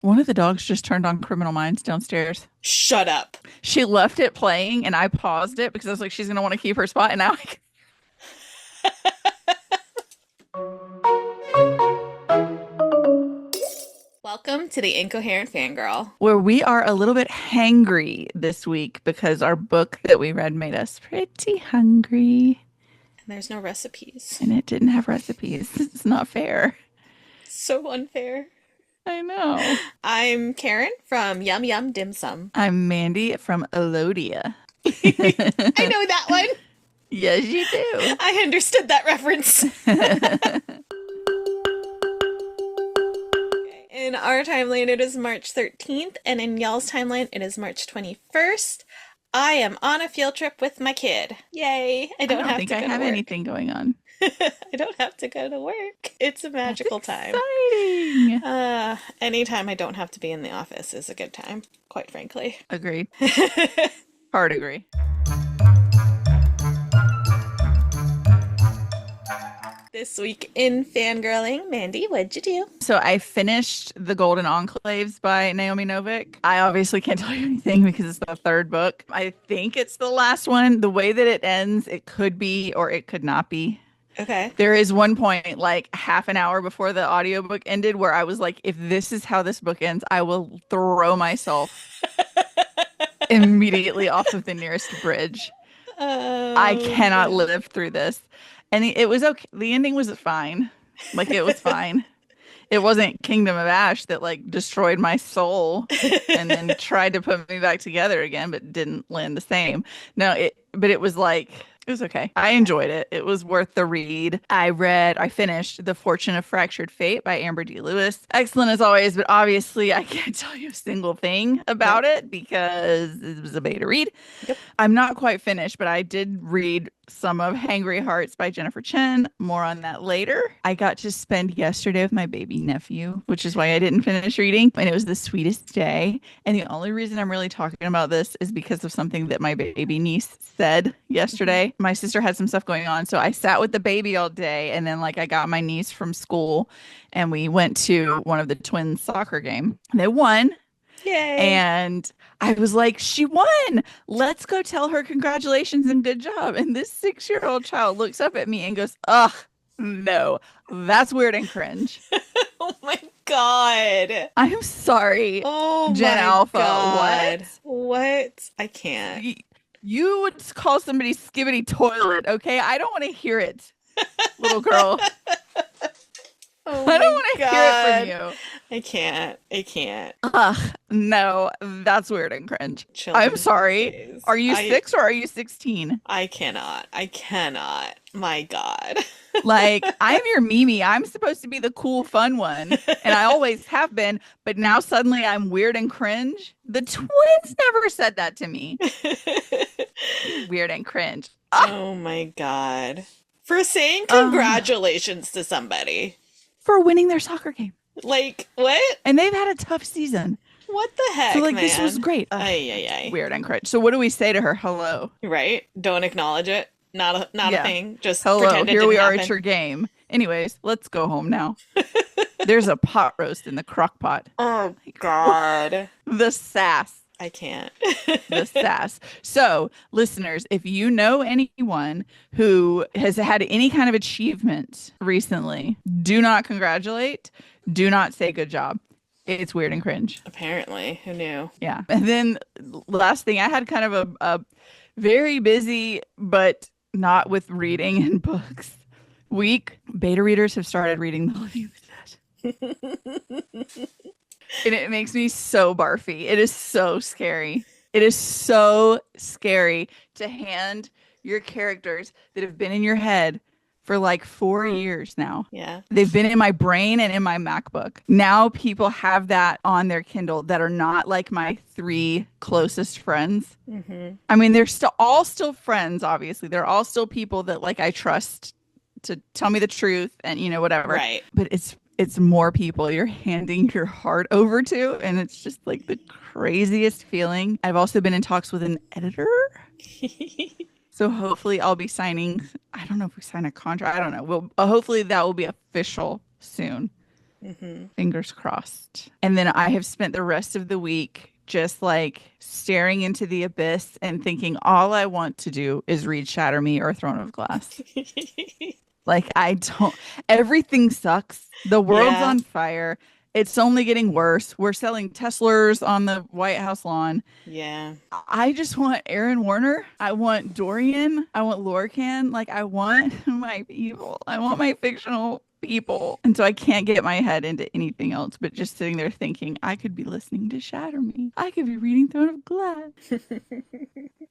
One of the dogs just turned on Criminal Minds downstairs. Shut up. She left it playing and I paused it because I was like, she's gonna want to keep her spot. And now Welcome to the Incoherent Fangirl. where we are a little bit hangry this week because our book that we read made us pretty hungry And there's no recipes. and it didn't have recipes. It's not fair. So unfair. I know. I'm Karin from Yum Yum Dim Sum. I'm Mandy from Elodia. I know that one. Yes, you do. I understood that reference. In our timeline, it is March 13th, and in y'all's timeline, it is March 21st. I am on a field trip with my kid. Yay! I I don't don't have think to I go to have work. anything going on. I don't have to go to work. It's a That's magical time. exciting. Anytime I don't have to be in the office is a good time, quite frankly. Agreed. Hard agree. This week in fangirling, Mandy, what'd you do? So I finished The Golden Enclaves by Naomi Novik. I obviously can't tell you anything because it's the third book. I think it's the last one. The way that it ends, it could be or it could not be. Okay. There is one point, like half an hour before the audiobook ended, where I was like, if this is how this book ends, I will throw myself immediately off of the nearest bridge. I Oh, cannot man. live through this. And it was okay. The ending was fine. Like it was fine. It wasn't Kingdom of Ash that like destroyed my soul and then tried to put me back together again, but didn't land the same. No, but it was like it was okay. I enjoyed it. It was worth the read. I finished The Fortune of Fractured Fate by Amber D. Lewis. Excellent as always, but obviously I can't tell you a single thing Nope. about it because it was a beta read. Yep. I'm not quite finished, but I did read some of Hangry Hearts by Jennifer Chen. More on that later. I got to spend yesterday with my baby nephew, which is why I didn't finish reading. And it was the sweetest day. And the only reason I'm really talking about this is because of something that my baby niece said Mhm. yesterday. My sister had some stuff going on. So I sat with the baby all day. And then, like, I got my niece from school and we went to one of the twins' soccer game. They won. Yay. And I was like, she won. Let's go tell her congratulations and good job. And this 6-year-old child looks up at me and goes, ugh, no, that's weird and cringe. Oh my God. I'm sorry, Oh Gen my Alpha. What? God. What? I can't. Y- You would call somebody skibbity toilet, okay? I don't want to hear it, little girl. Oh I don't my want to hear it from God. you. I can't. I can't. Ugh, no, that's weird and cringe. I'm Children these sorry. days. Are you I 6 or are you 16? I cannot. I cannot. My God. Like, I'm your Mimi. I'm supposed to be the cool, fun one. And I always have been. But now suddenly I'm weird and cringe. The twins never said that to me. Be weird and cringe. Ah, Oh my God. For saying ah, congratulations to somebody. for winning their soccer game. Like, what? And they've had a tough season. What the So, heck, like, this was man? great. Ay, ay, ay. Weird and cringe. So, what do we say to her? Hello. Right? Don't acknowledge it. Not a Yeah. thing. Just Hello. pretend it Here didn't we are at happen. your game. Anyways, let's go home now. There's a pot roast in the crock pot. Oh Like, God. the sass. I can't. The sass. So, listeners, if you know anyone who has had any kind of achievement recently, do not congratulate. Do not say good job. It's weird and cringe. Apparently, who knew? Yeah. And then last thing, I had kind of a very busy, but not with reading and books week. Beta readers have started reading The Living and it makes me so barfy. It is so scary. It is so scary to hand your characters that have been in your head for like 4 years now. Yeah. They've been in my brain and in my MacBook. Now people have that on their Kindle that are not like my three closest friends. Hmm. I mean, they're still friends, obviously. They're all still people that like I trust to tell me the truth and whatever. Right. But it's more people you're handing your heart over to, and it's just like the craziest feeling. I've also been in talks with an editor, so hopefully I'll be signing. I don't know if we sign a contract. I don't know. Well, hopefully that will be official soon. Hmm. Fingers crossed. And then I have spent the rest of the week just like staring into the abyss and thinking all I want to do is read Shatter Me or Throne of Glass. Like I don't, everything sucks. The world's Yeah. on fire. It's only getting worse. We're selling Teslers on the White House lawn. Yeah. I just want Aaron Warner. I want Dorian. I want Lorcan. Like I want my people. I want my fictional people. And so I can't get my head into anything else but just sitting there thinking I could be listening to Shatter Me. I could be reading Throne of Glass.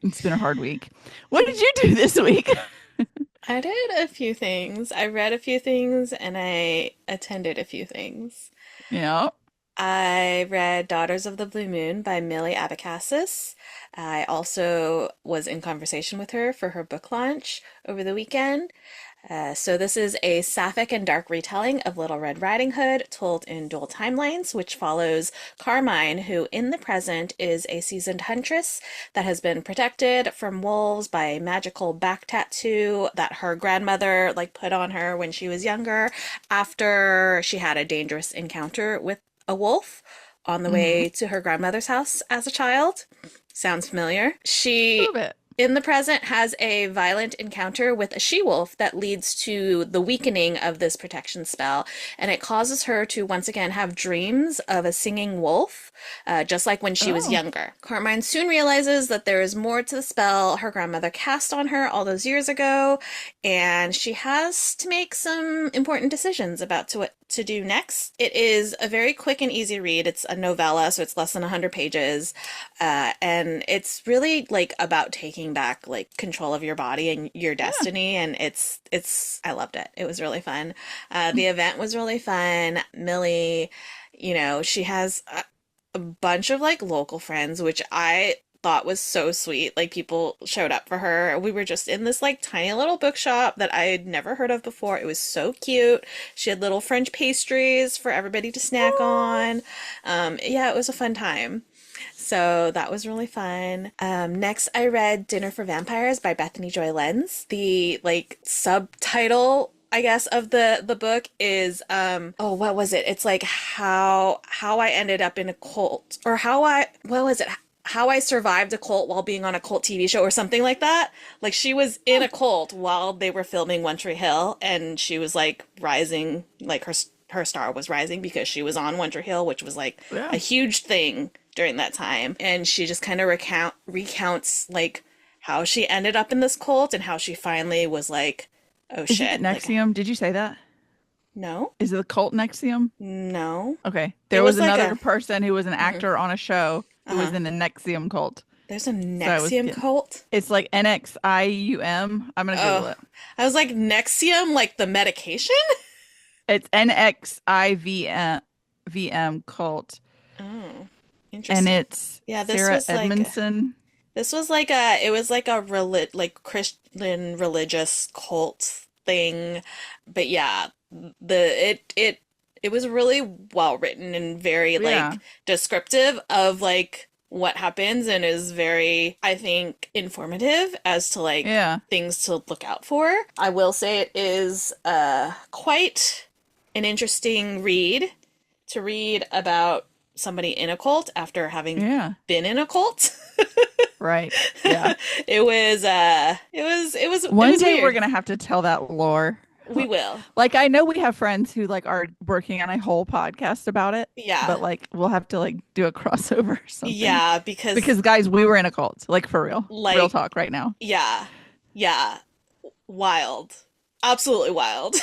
It's been a hard week. What did you do this week? I did a few things. I read a few things and I attended a few things. Yeah. I read Daughters of the Blue Moon by Millie Abacassis. I also was in conversation with her for her book launch over the weekend. So this is a sapphic and dark retelling of Little Red Riding Hood, told in dual timelines, which follows Carmine, who in the present is a seasoned huntress that has been protected from wolves by a magical back tattoo that her grandmother like put on her when she was younger after she had a dangerous encounter with a wolf on the Mm-hmm. way to her grandmother's house as a child. Sounds familiar. A little She, bit. in the present, has a violent encounter with a she-wolf that leads to the weakening of this protection spell, and it causes her to once again have dreams of a singing wolf, just like when she was Oh. younger. Carmine soon realizes that there is more to the spell her grandmother cast on her all those years ago, and she has to make some important decisions about what to do next. It is a very quick and easy read. It's a novella, so it's less than 100 pages. And it's really like about taking back like control of your body and your Yeah. destiny. And I loved it. It was really fun. The event was really fun. Millie, she has a bunch of like local friends, which I thought was so sweet. Like people showed up for her. We were just in this like tiny little bookshop that I had never heard of before. It was so cute. She had little French pastries for everybody to snack on. Yeah, it was a fun time. So that was really fun. Next, I read Dinner for Vampires by Bethany Joy Lenz. The like subtitle, I guess, of the book is oh, what was it? It's like how I ended up in a cult, or what was it? How I survived a cult while being on a cult TV show or something like that. Like she was in Huh. a cult while they were filming One Tree Hill, and she was like rising, like her star was rising because she was on One Tree Hill, which was like Yeah. a huge thing during that time. And she just kind of recounts like how she ended up in this cult and how she finally was like, oh Is it shit, like Nexium? Did you say that? no, Is it the cult Nexium? no. Okay. It There was was like another a person who was an mhm, actor on a show who was uh-huh. in the Nexium cult. There's a So I was Nexium getting cult. it's like NXIUM. I'm gonna Google Oh, it. I was like Nexium, like the medication. It's NXIVM cult. Oh, And interesting. it's Yeah, Sarah Edmondson. this was like it was like a like Christian religious cult thing. But yeah, it was really well written and very Yeah. like descriptive of like what happens, and is very, I think, informative as to like Yeah. things to look out for. I will say it is quite an interesting read to read about somebody in a cult after having Yeah. been in a cult. Right. Yeah. It One was day we're weird. gonna have to tell that lore. We will. Like I know we have friends who like are working on a whole podcast about it, Yeah. but like we'll have to like do a crossover or something. Yeah, because Because guys, we were in a cult, like for real. Real like talk right now. yeah. Yeah. Wild. Absolutely wild.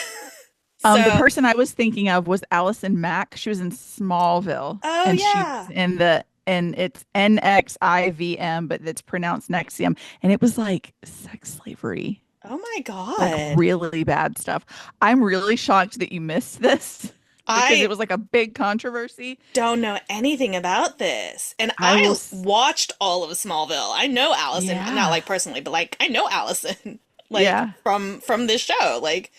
The So, person I was thinking of was Allison Mack. She was in Smallville oh and she was yeah. in and it's NXIVM, but it's pronounced Nexium. And it was like sex slavery, Oh my like God. really bad stuff. I'm really shocked that you missed this because it I was like a big controversy. don't know anything about this. And I will, I watched all of Smallville. I know Allison, not yeah, like personally, but like I know Allison like yeah, from this show. Like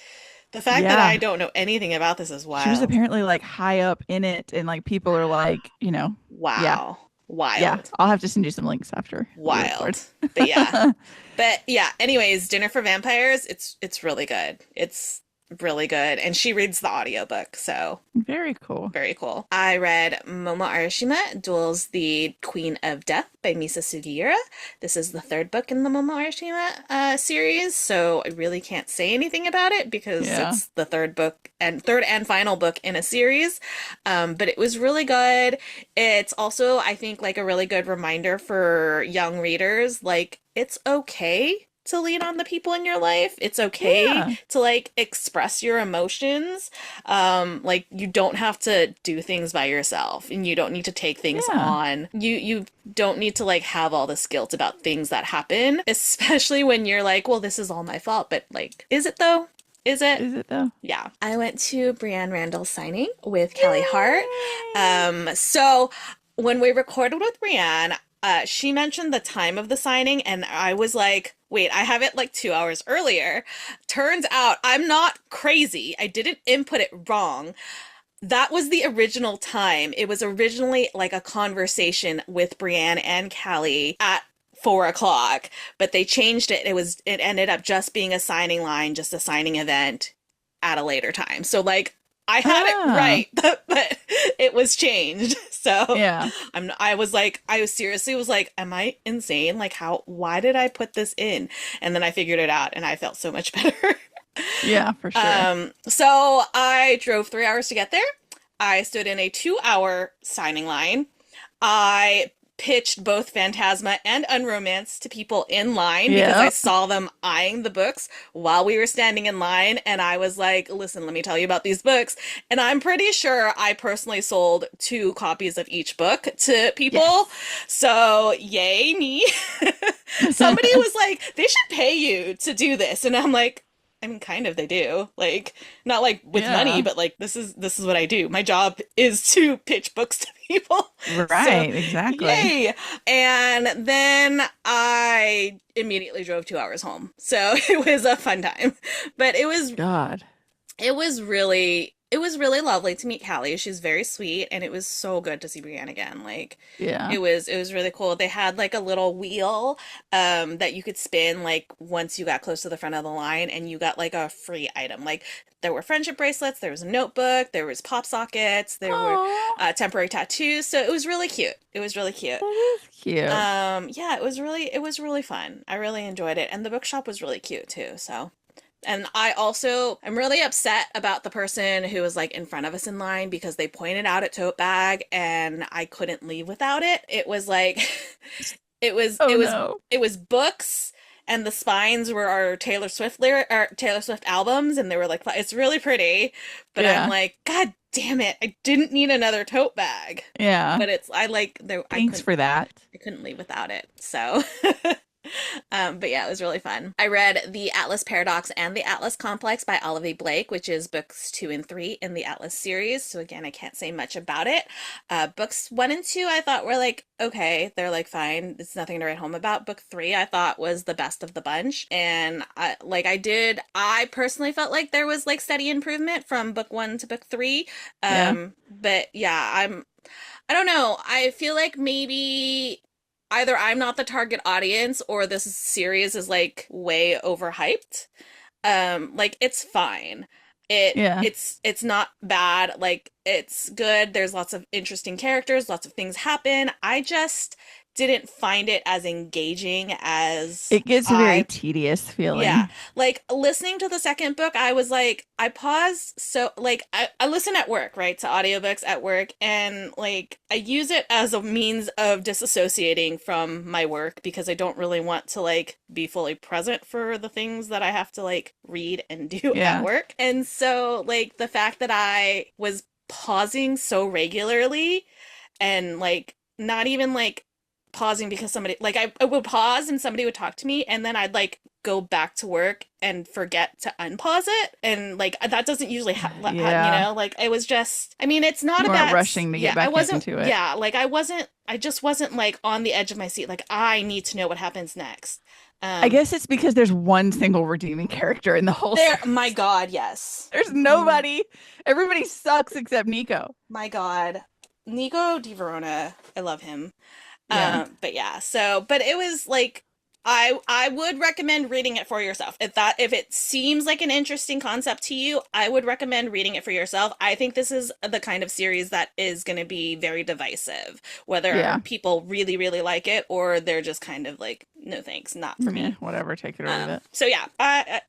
the fact that I yeah. don't know anything about this is She was wild. apparently like high up in it, and like people are like, yeah, Wow. yeah. Wild. I'll have to send you some links after we Wild. record. But yeah. But yeah, anyways, Dinner for Vampires, it's really good. It's really good. And she reads the audiobook, so Very cool. very cool. I read Momo Arashima Duels the Queen of Death by Misa Sugiura. This is the third book in the Momo Arashima series, so I really can't say anything about it because Yeah. it's the third and final book in a series. But it was really good. It's also, I think, like a really good reminder for young readers, like it's okay to lean on the people in your life. It's okay Yeah. to like express your emotions. Like you don't have to do things by yourself and you don't need to take things Yeah. on. You don't need to like have all this guilt about things that happen, especially when you're like, well, this is all my fault, but like, is it though? Is it? Is it though? Yeah. I went to Brienne Randall's signing with Callie Hart. Yay! So when we recorded with Brienne, she mentioned the time of the signing, and I was like, wait, I have it like 2 hours earlier. Turns out I'm not crazy. I didn't input it wrong. That was the original time. It was originally like a conversation with Brienne and Callie at 4 o'clock, but they changed it. It ended up just being a signing line, just a signing event at a later time. So like I had it Ah, right, but it was changed. So yeah. I was seriously was like, am I insane? Like why did I put this in? And then I figured it out and I felt so much better. Yeah, for sure. So I drove 3 hours to get there. I stood in a 2 hour signing line. I pitched both Phantasma and Unromance to people in line because I Yep. saw them eyeing the books while we were standing in line. And I was like, listen, let me tell you about these books. And I'm pretty sure I personally sold 2 copies of each book to people. Yes. So, yay, me. Somebody was like, they should pay you to do this. And I'm like, I mean, kind of they do. Like, not like with money, Yeah. but like this is what I do. My job is to pitch books to people. So, Right, exactly. yay. And then I immediately drove 2 hours home. So it was a fun time. But God. it was really lovely to meet Callie. She's very sweet, and it was so good to see Brienne again. Like Yeah. it was really cool. They had like a little wheel that you could spin like once you got close to the front of the line, and you got like a free item. Like there were friendship bracelets, there was a notebook, there was pop sockets, there were Oh, temporary tattoos. So it was really cute. It was really cute. that is cute. Yeah, it was really fun. I really enjoyed it, and the bookshop was really cute too. So. And I'm really upset about the person who was like in front of us in line because they pointed out a tote bag and I couldn't leave without it. It was like, it was, Oh it was, no. it was books and the spines were our Taylor Swift albums. And they were like, it's really pretty, but I'm Yeah. like, God damn it. I didn't need another tote bag, Yeah. but I like, there, Thanks for that. I couldn't leave without it. So but yeah, it was really fun. I read The Atlas Paradox and The Atlas Complex by Olivia Blake, which is books 2 and 3 in the Atlas series. So again, I can't say much about it. Books 1 and 2 I thought were like, okay, they're like fine. It's nothing to write home about. Book 3 I thought was the best of the bunch. And I personally felt like there was like steady improvement from book 1 to book 3. Yeah. But yeah, I don't know. I feel like maybe either I'm not the target audience or this series is like way overhyped. Like it's fine. Yeah. It's not bad. Like it's good. There's lots of interesting characters, lots of things happen. I just didn't find it as engaging as It gets very I tedious yeah. feeling. Like listening to the second book, I was like, I paused. So like I listen at work, right? To audiobooks at work. And like I use it as a means of disassociating from my work because I don't really want to like be fully present for the things that I have to like read and do at Yeah. work. And so like the fact that I was pausing so regularly and like not even like pausing because somebody like I would pause and somebody would talk to me and then I'd like go back to work and forget to unpause it and like that doesn't usually Yeah. like it was just I mean it's not You a weren't bad rushing to yeah get I back wasn't into it. yeah like I just wasn't like on the edge of my seat like I need to know what happens next I um guess it's because there's one single redeeming character in the whole there my series. God yes There's Mm, nobody. Everybody sucks except Nico. my God Nico Di Verona I love him Yeah. but yeah, so, but it was like, I would recommend reading it for yourself. If it seems like an interesting concept to you, I would recommend reading it for yourself. I think this is the kind of series that is going to be very divisive, whether Yeah. people really really like it or they're just kind of like no thanks, not for Yeah, me. whatever, take it or leave it. So yeah,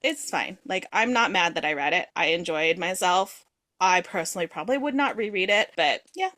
it's fine. Like I'm not mad that I read it. I enjoyed myself. I personally probably would not reread it, but yeah,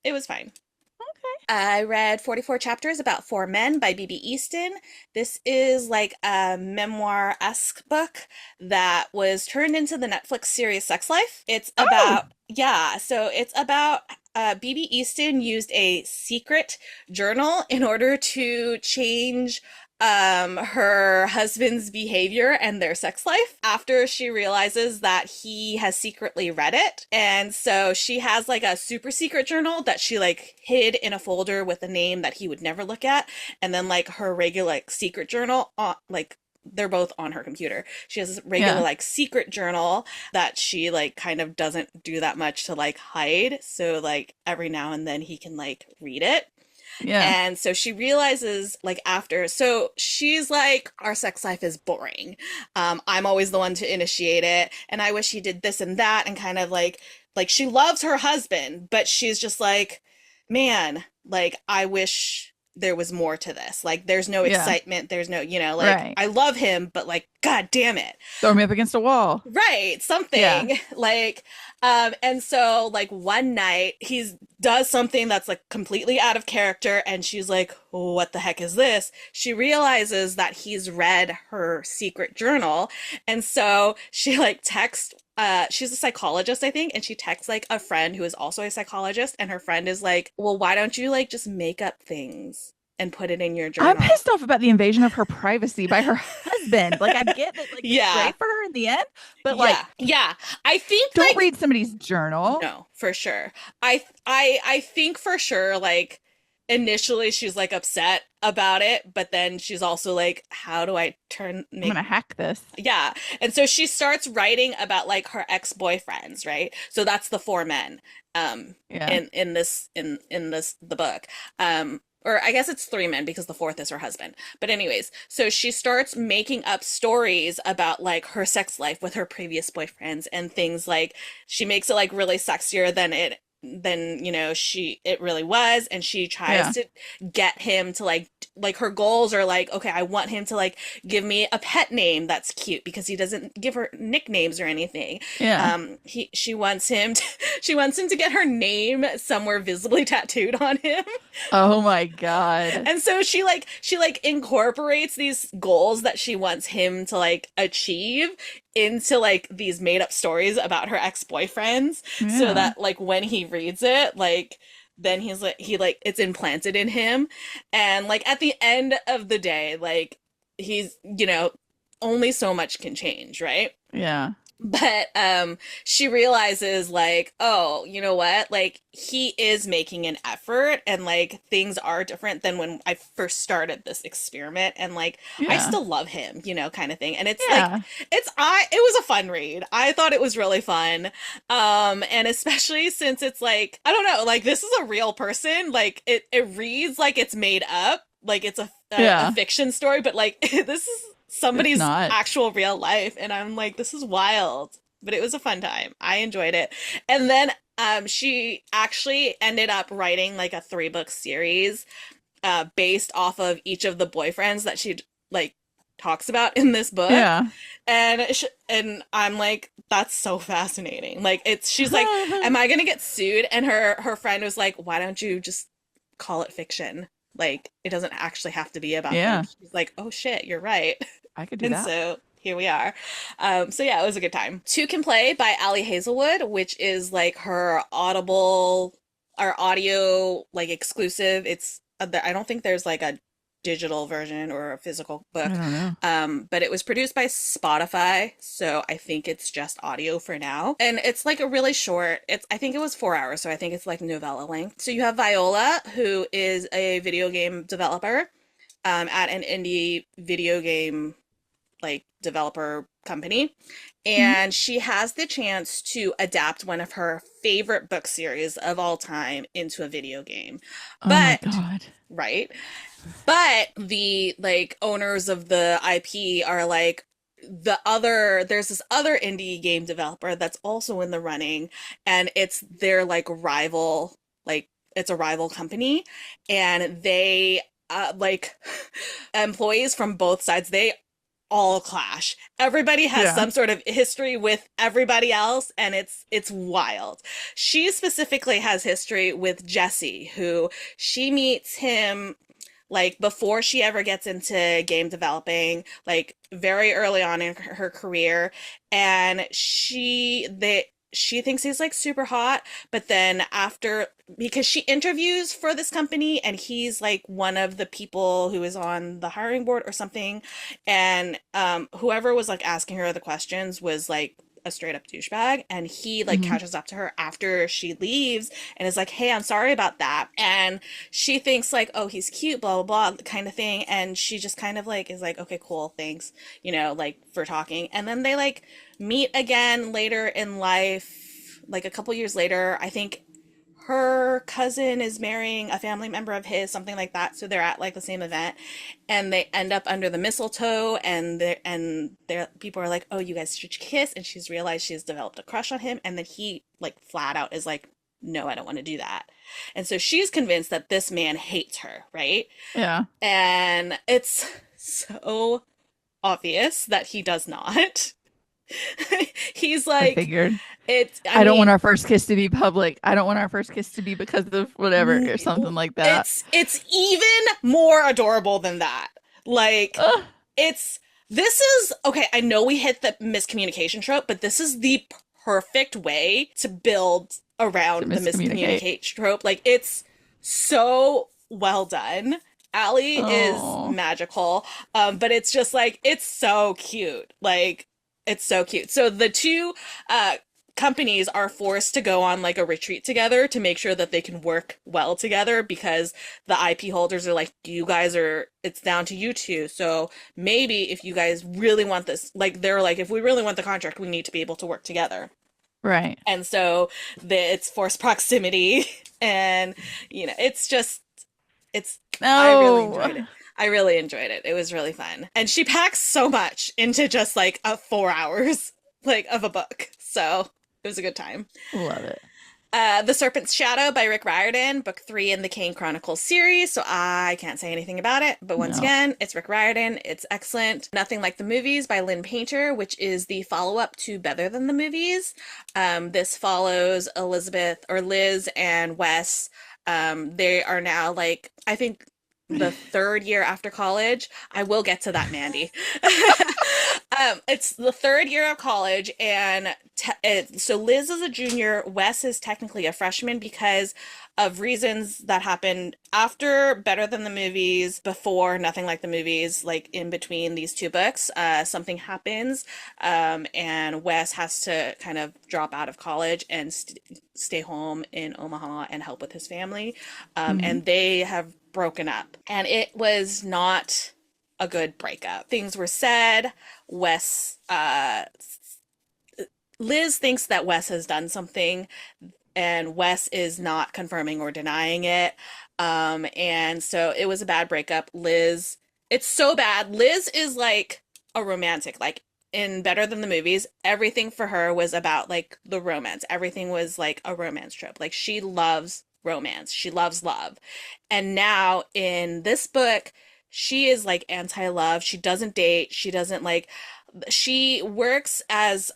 it was fine. Okay. I read 44 chapters about four men by B.B. Easton. This is like a memoir-esque book that was turned into the Netflix series Sex Life. It's Oh, about, yeah, so it's about B.B. Easton used a secret journal in order to change her husband's behavior and their sex life after she realizes that he has secretly read it. And so she has like a super secret journal that she like hid in a folder with a name that he would never look at, and then like her regular like secret journal like they're both on her computer. She has this regular yeah. like secret journal that she like kind of doesn't do that much to like hide. So like every now and then he can like read it. Yeah. And so she realizes, like, after, so she's like, our sex life is boring. I'm always the one to initiate it, and I wish he did this and that, and kind of like she loves her husband, but she's just like, man, like, I wish there was more to this. Like, there's no Yeah. excitement, there's no, like, Right. I love him, but like, god damn it. Throw me up against a wall. Right, Yeah. something like and so like one night he's does something that's like completely out of character and she's like, "What the heck is this?" She realizes that he's read her secret journal, and so she like texts she's a psychologist, I think, and she texts like a friend who is also a psychologist, and her friend is like, "Well, why don't you like just make up things and put it in your I'm journal?" pissed off about the invasion of her privacy by her husband. Like, I get that, like, it's Yeah. great for her in the end, but Yeah. like, Yeah. I think don't like read somebody's journal. no, for sure. I think for sure like initially she's like upset about it, but then she's also like, how do I turn I'm make gonna hack this. yeah. And so she starts writing about like her ex-boyfriends, right? So that's the four men Yeah. in this the book. Or I guess it's three men because the fourth is her husband. But anyways, so she starts making up stories about like her sex life with her previous boyfriends and things like she makes it like really sexier than she it really was, and she tries Yeah. to get him to like her goals are like, okay, I want him to like give me a pet name that's cute because he doesn't give her nicknames or anything. Yeah. He she wants him to, she wants him to get her name somewhere visibly tattooed on him. Oh my God. And so she like incorporates these goals that she wants him to like achieve into like these made up stories about her ex-boyfriends, so Yeah. that like when he reads it, like then he like it's implanted in him, and like at the end of the day, like he's only so much can change, right? Yeah. But she realizes like, oh, you know what? Like he is making an effort, and like things are different than when I first started this experiment, and like I Yeah. still love him, kind of thing. And it's like Yeah. it was a fun read. I thought it was really fun. And especially since it's like, I don't know, like this is a real person. Like it reads like it's made up, like it's a Yeah. fiction story, but like this is It's somebody's not. actual real life, and I'm like, this is wild. But it was a fun time. I enjoyed it. And then she actually ended up writing like a 3-book series based off of each of the boyfriends that she like talks about in this book. Yeah. And I'm like, that's so fascinating. Like she's like, am I gonna get sued? And her friend was like, why don't you just call it fiction? Like it doesn't actually have to be about them. Yeah. She's like, oh shit, you're right. I could do And that. so here we are. So yeah, it was a good time. Two Can Play by Ali Hazelwood, which is like her Audible or audio like exclusive. It's I don't think there's like a digital version or a physical I book. don't know. But it was produced by Spotify, so I think it's just audio for now. And it's like a really short, I think it was 4 hours, so I think it's like novella length. So you have Viola, who is a video game developer at an indie video game like developer company, Mhm. and she has the chance to adapt one of her favorite book series of all time into a video game. Oh my But, God. right? But the like owners of the IP are like there's this other indie game developer that's also in the running, and it's their like rival, like it's a rival company, and they like employees from both sides, they all clash. Everybody has Yeah. some sort of history with everybody else, and it's wild. She specifically has history with Jesse, who she meets him like before she ever gets into game developing, like very early on in her career, and she thinks he's like super hot, but then after, because she interviews for this company and he's like one of the people who is on the hiring board or something, and whoever was like asking her the questions was like a straight up douchebag, and he like Hmm. catches up to her after she leaves and is like, hey, I'm sorry about that. And she thinks like, oh, he's cute, blah blah blah, kind of thing, and she just kind of like is like, okay, cool, thanks, like for talking. And then they like meet again later in life, like a couple years later. I think her cousin is marrying a family member of his, something like that. So they're at like the same event, and they end up under the mistletoe, and their people are like, "Oh, you guys should kiss," and she's realized she's developed a crush on him, and then he like flat out is like, "No, I don't want to do that," and so she's convinced that this man hates her, right? Yeah. And it's so obvious that he does not. He's I like, figured. it's, I I don't want mean, our first kiss to be public. I don't want our first kiss to be because of whatever or something like that. it's even more adorable than that. Like, Ugh, it's this is okay, I know we hit the miscommunication trope, but this is the perfect way to build to around the miscommunicate. miscommunication trope. Like, it's so well done. Allie is Oh, magical, but it's just like it's so cute. Like, it's so cute. So the two uh companies are forced to go on like a retreat together to make sure that they can work well together, because the IP holders are like, you guys are, it's down to you two. So maybe if you guys really want this, like they're like, if we really want the contract, we need to be able to work together. right. And so it's forced proximity, and it's just, it's, I really enjoyed No, it. I really enjoyed it. It was really fun. And she packs so much into just like a 4 hours like of a book. So it was a good time. love it. The Serpent's Shadow by Rick Riordan, book three in the Kane Chronicles series. So I can't say anything about it, but once No. again, it's Rick Riordan. It's excellent. Nothing Like the Movies by Lynn Painter, which is the follow up to Better Than the Movies. This follows Elizabeth or Liz and Wes. They are now like, I think, the third year after college. I will get to that, Mandy. It's the third year of college, and so Liz is a junior. Wes is technically a freshman because of reasons that happened after Better Than the Movies, before Nothing Like the Movies, like in between these two books. Something happens, and Wes has to kind of drop out of college and stay home in Omaha and help with his family. Hmm. And they have broken up, and it was not a good breakup. Things were said. Wes, Liz thinks that Wes has done something, and Wes is not confirming or denying it. And so it was a bad breakup. Liz, it's so bad. Liz is like a romantic, like in Better Than the Movies, everything for her was about like the romance. Everything was like a romance trope. Like, she loves romance. She loves love. And now in this book, she is like anti-love. She doesn't date. She doesn't like, she works as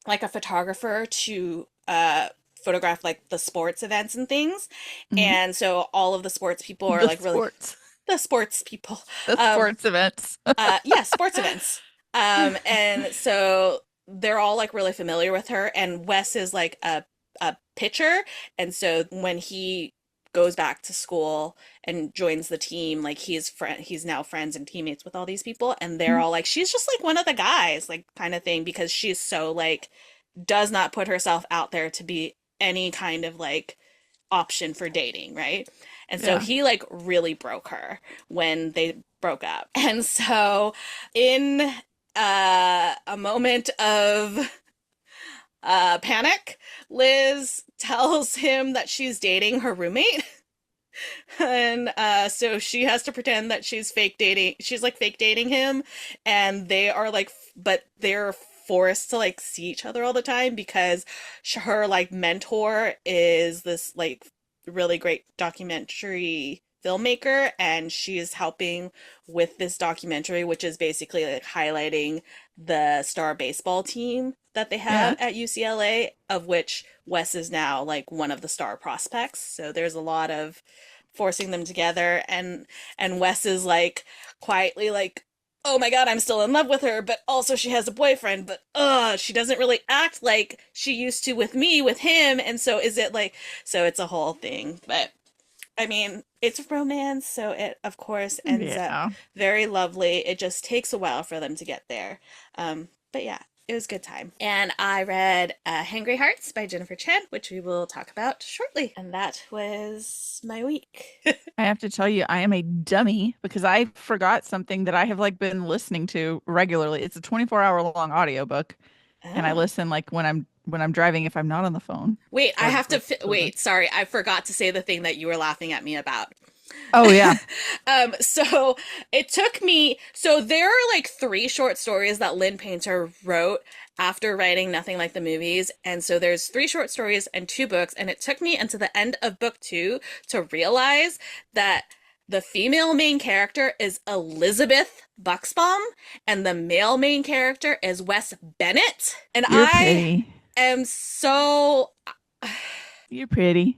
like a photographer to photograph like the sports events and things. Hmm. And so all of the sports people are The like really, sports, the sports people. the Um sports events. yeah, sports events. And so they're all like really familiar with her, and Wes is like a pitcher, and so when he goes back to school and joins the team, like he's now friends and teammates with all these people, and they're all like, she's just like one of the guys, like kind of thing, because she's so like does not put herself out there to be any kind of like option for dating, right? And so Yeah. he like really broke her when they broke up. And so in a moment of panic, Liz tells him that she's dating her roommate. And so she has to pretend that she's fake dating. She's like fake dating him, and they are like, but they're forced to like see each other all the time because her like mentor is this like really great documentary filmmaker, and she is helping with this documentary, which is basically like highlighting the star baseball team that they have Yeah. at UCLA, of which Wes is now like one of the star prospects. So there's a lot of forcing them together, and Wes is like quietly like, oh my god, I'm still in love with her, but also she has a boyfriend, but she doesn't really act like she used to with me with him. And so is it like, so it's a whole thing. But I mean, it's romance, so it of course ends up Yeah. very lovely. It just takes a while for them to get there. But yeah, it was a good time. And I read Hangry Hearts by Jennifer Chen, which we will talk about shortly. And that was my week. I have to tell you, I am a dummy because I forgot something that I have like been listening to regularly. It's a 24-hour long audiobook, and I Oh. listen like when I'm driving if I'm not on the phone Wait, I or have to with children. wait, sorry, I forgot to say the thing that you were laughing at me about. Oh yeah. So it took me, so there are like three short stories that Lynn Painter wrote after writing Nothing Like the Movies. And so there's three short stories and two books. And it took me until the end of book two to realize that the female main character is Elizabeth Buxbaum and the male main character is Wes Bennett. And You're I pretty. am so, You're pretty.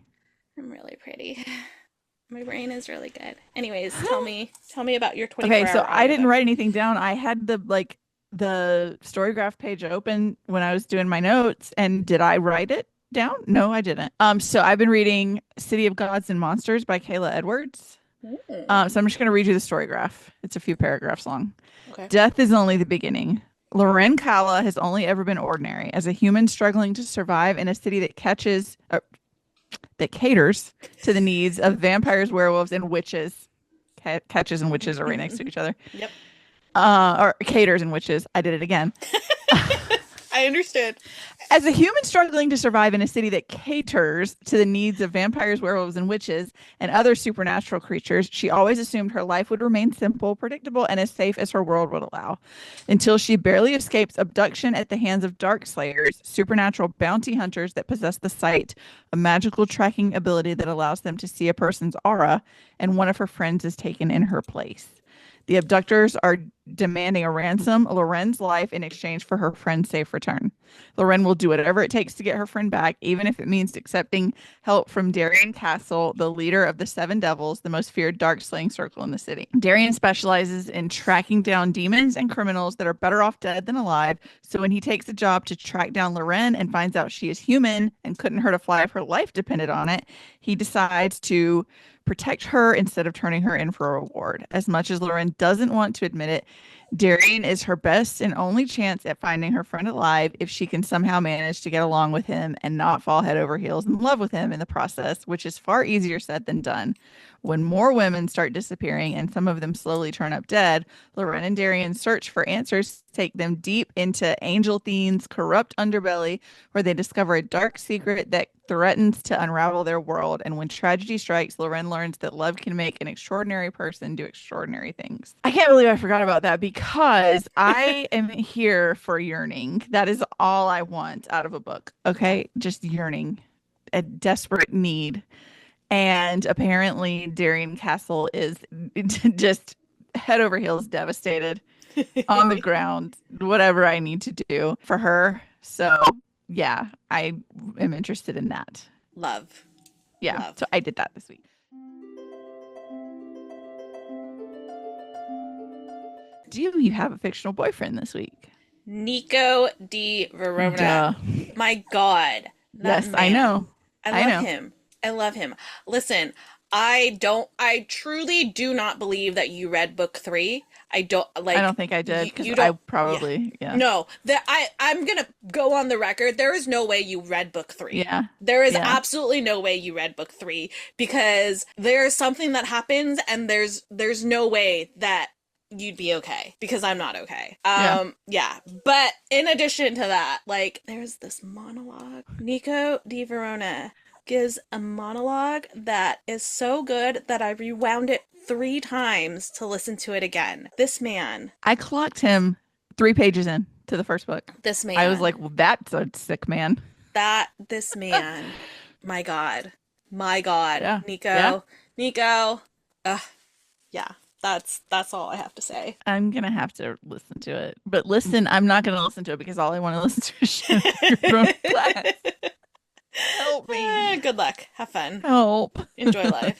I'm really pretty. My brain is really good. Anyways, tell me about your Okay, 24 so hour I didn't audiobook. write anything down. I had the storygraph page open when I was doing my notes, and did I write it down? No, I didn't. So I've been reading City of Gods and Monsters by Kayla Edwards. Mm, So I'm just going to read you the storygraph. It's a few paragraphs long. okay. Death is only the beginning. Loren Kala has only ever been ordinary as a human struggling to survive in a city that caters to the needs of vampires, werewolves, and witches. Catches and witches are right next to each other. Yep. Or caters and witches. I did it again. I understood. As a human struggling to survive in a city that caters to the needs of vampires, werewolves, and witches and other supernatural creatures, she always assumed her life would remain simple, predictable, and as safe as her world would allow. Until she barely escapes abduction at the hands of dark slayers, supernatural bounty hunters that possess the sight, a magical tracking ability that allows them to see a person's aura, and one of her friends is taken in her place. The abductors are demanding a ransom, Loren's life, in exchange for her friend's safe return. Loren will do whatever it takes to get her friend back, even if it means accepting help from Darien Castle, the leader of the Seven Devils, the most feared dark slaying circle in the city. Darien specializes in tracking down demons and criminals that are better off dead than alive. So when he takes a job to track down Loren and finds out she is human and couldn't hurt a fly if her life depended on it, he decides to protect her instead of turning her in for a reward. As much as Loren doesn't want to admit it, Darien is her best and only chance at finding her friend alive if she can somehow manage to get along with him and not fall head over heels in love with him in the process, which is far easier said than done. When more women start disappearing and some of them slowly turn up dead, Loren and Darien's search for answers take them deep into Angel Thiene's corrupt underbelly, where they discover a dark secret that threatens to unravel their world. And when tragedy strikes, Loren learns that love can make an extraordinary person do extraordinary things. I can't believe I forgot about that because I am here for yearning. That is all I want out of a book. Okay. Just yearning, a desperate need. And apparently, Darien Castle is just head over heels devastated on the ground, whatever I need to do for her. So, yeah, I am interested in that. Love. Yeah, so Love. I did that this week. Do you have a fictional boyfriend this week? Nico di Verona. Duh. My God, that Yes, I know. man. I I love know. him. I love him. Listen, I truly do not believe that you read book three. I don't I like don't think I did because you I don't, yeah. probably, yeah. No, that I'm gonna go on the record. There is no way you read book three. Yeah. There is Yeah. absolutely no way you read book three because there's something that happens and there's no way that you'd be okay because I'm not okay. Yeah. Yeah. But in addition to that, like there's this monologue. Nico Di Verona gives a monologue that is so good that I rewound it 3 times to listen to it again. I clocked him 3 pages in to the first book. This I was like, man, well, that's a sick man. this man, my God, my God, Yeah. Yeah. Nico. Ugh, yeah, that's all I have to say. I'm gonna have to listen to it. But listen, I'm not gonna listen to it because all I want to listen to is Show Your Grown Class. Help me. Good luck. Have fun. Help. Enjoy life.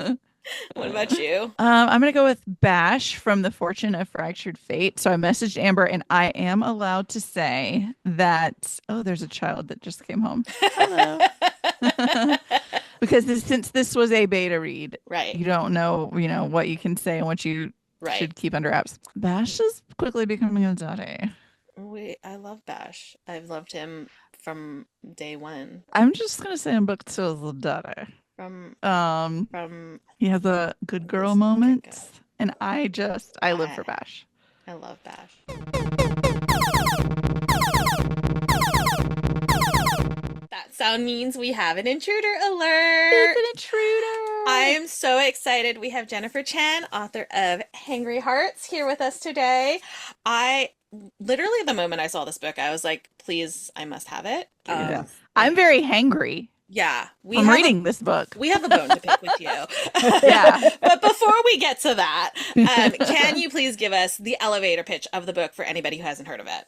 What about you? I'm gonna go with Bash from The Fortune of Fractured Fate. So I messaged Amber, and I am allowed to say that. Oh, there's a child that just came home. Hello. Because since this was a beta read, Right, you don't know, what you can say and what you right. should keep under wraps. Bash is quickly becoming a daddy. Wait, I love Bash. I've loved him from day one. I'm just gonna say in book two is a daddy. From Um, from he has a good girl this get-go. moment, and I live for I Bash. I love Bash. That sound means we have an intruder It's alert. an I intruder. am so excited. We have Jennifer Chen, author of Hangry Hearts, here with us today. I literally, the moment I saw this book, I was like, please, I must have it. Yes. I'm very hangry Yeah, from reading this book. we have a bone to pick with you. Yeah. But before we get to that, can you please give us the elevator pitch of the book for anybody who hasn't heard of it?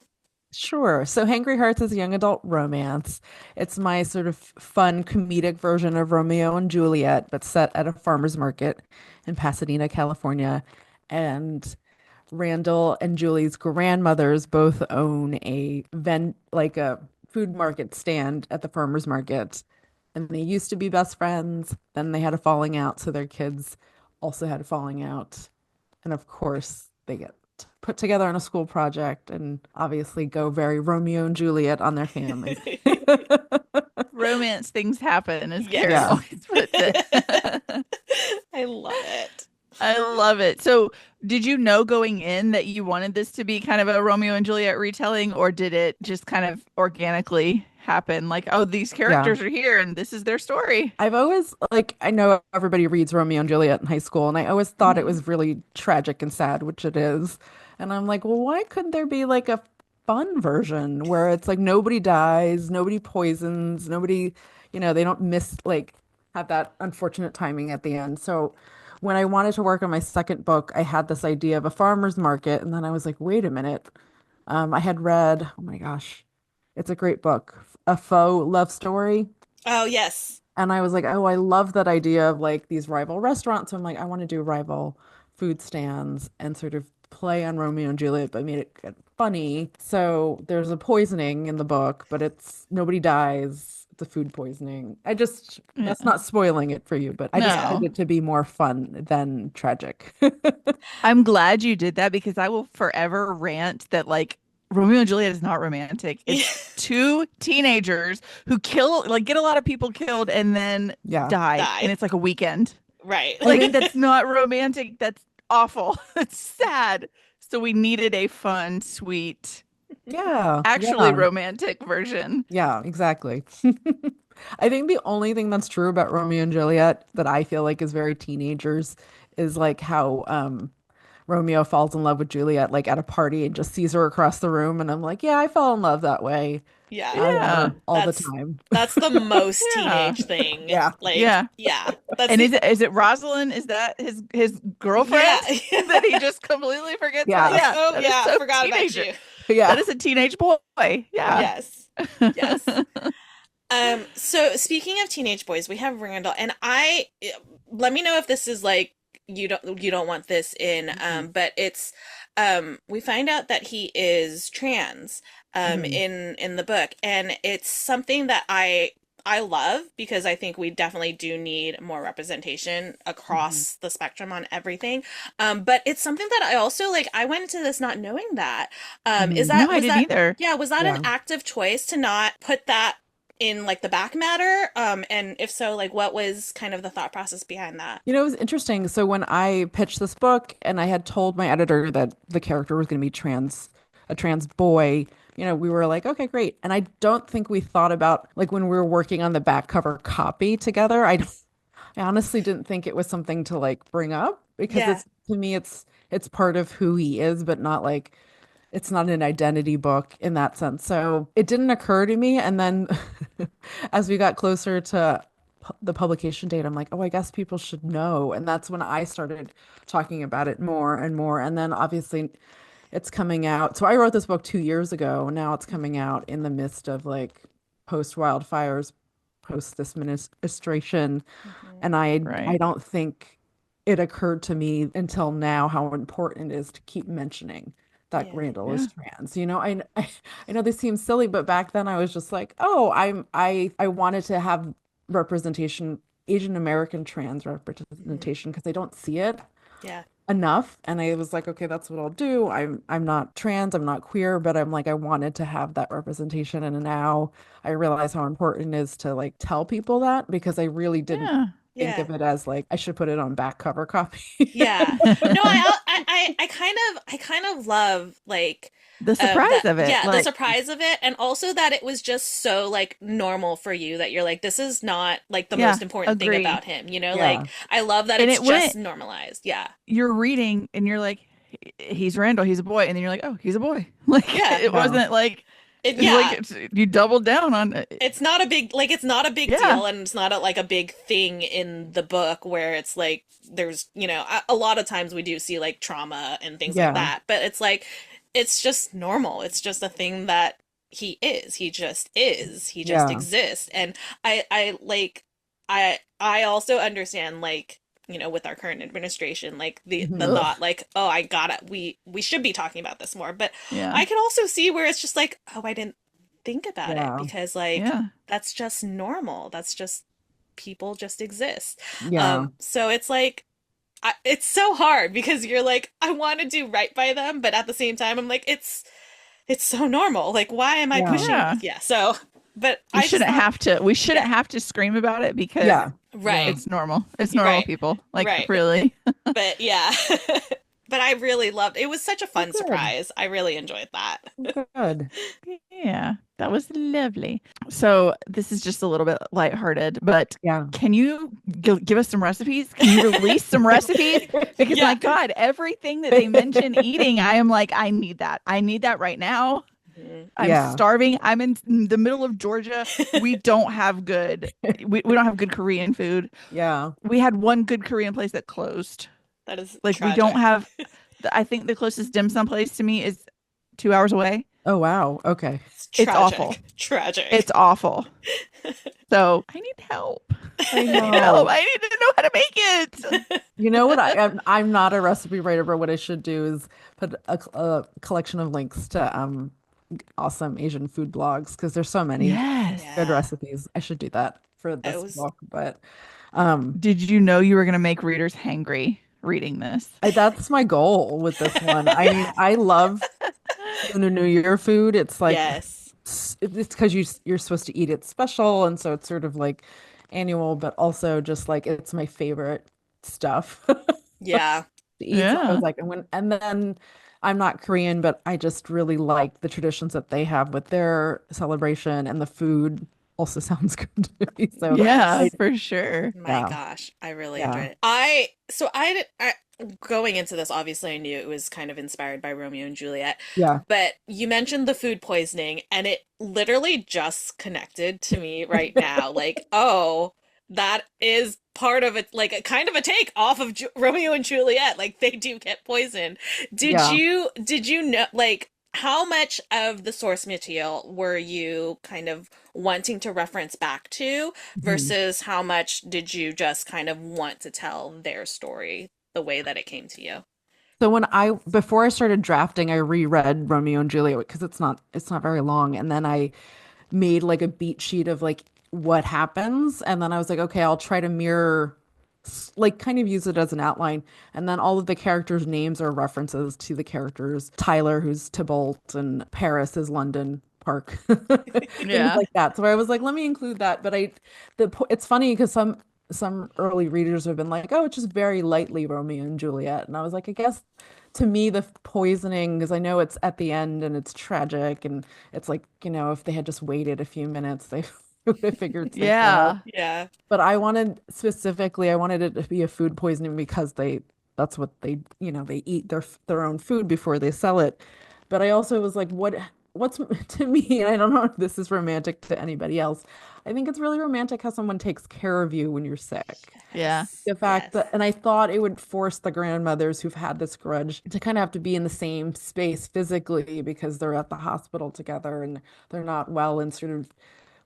Sure. So Hangry Hearts is a young adult romance. It's my sort of fun comedic version of Romeo and Juliet, but set at a farmer's market in Pasadena, California. And Randall and Julie's grandmothers both own like a food market stand at the farmer's market. And they used to be best friends. Then they had a falling out, so their kids also had a falling out. And of course, they get put together on a school project and obviously go very Romeo and Juliet on their family. Romance things happen, as Karen Yes. Yeah. always puts it. I love it. I love it. So, did you know going in that you wanted this to be kind of a Romeo and Juliet retelling, or did it just kind of organically happen? Like, oh, these Yeah. characters are here and this is their story. I've always like I know everybody reads Romeo and Juliet in high school, and I always thought it Mhm. was really tragic and sad, which it is. And I'm like, well, why couldn't there be like a fun version where it's like nobody dies, nobody poisons, nobody, they don't miss like have that unfortunate timing at the end. So when I wanted to work on my second book, I had this idea of a farmer's market, and then I was like, wait a minute. I had read, oh my gosh, it's a great book, A Faux Love Story. Oh, yes. And I was like, oh, I love that idea of like these rival restaurants. So I'm like, I want to do rival food stands and sort of play on Romeo and Juliet, but made it funny. So there's a poisoning in the book, but it's nobody dies. It's a food poisoning. That's Yeah. not spoiling it for you, but I just Yeah. wanted No. it to be more fun than tragic. I'm glad you did that because I will forever rant that like Romeo and Juliet is not romantic. It's two teenagers who get a lot of people killed and then Yeah. die. And Die. it's like a weekend. Right. I Like, think, that's not romantic. That's awful. That's sad. So we needed a fun, sweet, yeah, actually yeah. romantic version. Yeah, exactly. I think the only thing that's true about Romeo and Juliet that I feel like is very teenagers is like how Romeo falls in love with Juliet like at a party and just sees her across the room, and I'm like, yeah, I fell in love that way. Yeah. I want Yeah. her all the That's time. that's the most Yeah. teenage thing. Yeah. Like, Yeah. yeah. That's And the is it Rosalind? Is that his yeah. girlfriend that he just completely forgets about? Yeah. Like, Yeah, oh that is yeah, so forgot about teenager. you. Yeah. That is a teenage boy. Yeah. Yes. Yes. So speaking of teenage boys, we have Randall, and let me know if this is like you don't want this in, Mhm. but it's we find out that he is trans Mhm. in the book, and it's something that I love because I think we definitely do need more representation Mhm. across the spectrum on everything. But it's something that I also like. I went into this not knowing that. Is Mhm. No, that I was didn't that either. yeah, was that an Yeah. active choice to not put that in like the back matter? And if so, like what was kind of the thought process behind that? You know, it was interesting. So when I pitched this book and I had told my editor that the character was going to be a trans boy, we were like, okay, great. And I don't think we thought about like when we were working on the back cover copy together. I honestly didn't think it was something to like bring up because Yeah. it's to me it's part of who he is, but not like it's not an identity book in that sense. So it didn't occur to me. And then as we got closer to the publication date, I'm like, oh, I guess people should know. And that's when I started talking about it more and more. And then obviously it's coming out. So I wrote this book 2 years ago. Now it's coming out in the midst of like post wildfires, post this administration. Hmm. And I Right. don't think it occurred to me until now how important it is to keep mentioning that Yeah. Randall Yeah. is trans. I know this seems silly, but back then I was just like, oh, I wanted to have representation, Asian American trans Hmm. representation, because I don't see it Yeah. enough. And I was like, okay, that's what I'll do. I'm not trans, I'm not queer, but I'm like, I wanted to have that representation. And now I realize how important it is to like tell people that because I really didn't Yeah. think Yeah. of it as like I should put it on back cover copy. Yeah. No, I kind of love like The surprise that, of it, yeah, the like, surprise of it, and also that it was just so like normal for you that you're like, this is not like the yeah, most important thing agree. about him, you know? Like Yeah. I love that And it's it just went, normalized. Yeah. you're reading and you're like, he's Randall, he's a boy. And then you're like, oh, he's a boy. Like, Yeah. it Yeah. wasn't like, it's like Yeah. you doubled down on it. It's not a big like it's not a big Yeah. deal, and it's not like a big thing in the book where it's like there's, a lot of times we do see like trauma and things like Yeah. that, but it's like it's just normal. It's just a thing that he is. He just is. He just Yeah. exists. And I like I also understand like with our current administration, like the Mhm. Ugh. thought like, oh, I gotta we should be talking about this more. But Yeah. I can also see where it's just like, oh, I didn't think about it Yeah. because like Yeah. that's just normal. That's just people just exist. Yeah. So it's like it's so hard because you're like I want to do right by them, but at the same time I'm like it's so normal. Like why am I Yeah. pushing Yeah. this? Yeah. So, but We I just shouldn't thought have to, we yeah, shouldn't have to scream about it because Yeah. Yeah. right. it's normal. It's normal, Right. people. Like, Right. really. But yeah. But I really loved it. Was such a Oh, fun good. surprise. I really enjoyed that. Oh, good. Yeah, that was lovely. So this is just a little bit lighthearted, but Yeah. can you give us some recipes? Can you release some recipes? Because my Yeah. God, everything that they mention eating, I am like, I need that. I need that right now. Mhm. I'm Yeah. starving. I'm in the middle of Georgia. We don't have good, we don't have good Korean food. Yeah. We had one good Korean place that closed. That is Like we don't tragic. have, I think the closest dim sum place to me is 2 hours away. Oh, wow. Okay. It's It's awful. tragic. Tragic. It's awful. So I need help. I I need help. know. I need to know how to make it. You know what? I'm not a recipe writer, but what I should do is put a collection of links to awesome Asian food blogs because there's so many Yes. good Yeah. recipes. I should do that for It this was book, but um Did you know you were going to make readers hangry reading this? that's my goal with this one. I mean, I love Lunar New Year food. It's like yes. it's because you're supposed to eat it special, and so it's sort of like annual, but also just like it's my favorite stuff to Yeah. eat. So I was Yeah. like, and then I'm not Korean, but I just really like the traditions that they have with their celebration, and the food also sounds good to me. So Yeah, I, Yes. for sure. My yeah, gosh, I really yeah, enjoyed it. I going into this, obviously I knew it was kind of inspired by Romeo and Juliet, yeah, but you mentioned the food poisoning, and it literally just connected to me right now. Like, oh, that is part of it, like a kind of a take off of Romeo and Juliet. Like they do get poisoned. yeah. Did you know like how much of the source material were you kind of wanting to reference back to Mhm. versus how much did you just kind of want to tell their story the way that it came to you? So before I started drafting, I reread Romeo and Juliet because it's not very long, and then I made like a beat sheet of like what happens, and then I was like, okay, I'll try to mirror, like kind of use it as an outline, and then all of the characters' names are references to the characters. Tyler, who's Tybalt, and Paris is London, Park, things Yeah. like that. So I was like, let me include that. But it's funny because some early readers have been like, oh, it's just very lightly Romeo and Juliet, and I was like, I guess to me the poisoning, because I know it's at the end and it's tragic, and it's like, if they had just waited a few minutes, they would have figured things out. Yeah. Yeah. But I wanted it to be a food poisoning because that's what they eat their own food before they sell it. But I also was like, what's to me, and I don't know if this is romantic to anybody else. I think it's really romantic how someone takes care of you when you're sick. Yeah. Yes. The fact Yes. that, and I thought it would force the grandmothers who've had this grudge to kind of have to be in the same space physically because they're at the hospital together and they're not well, and sort of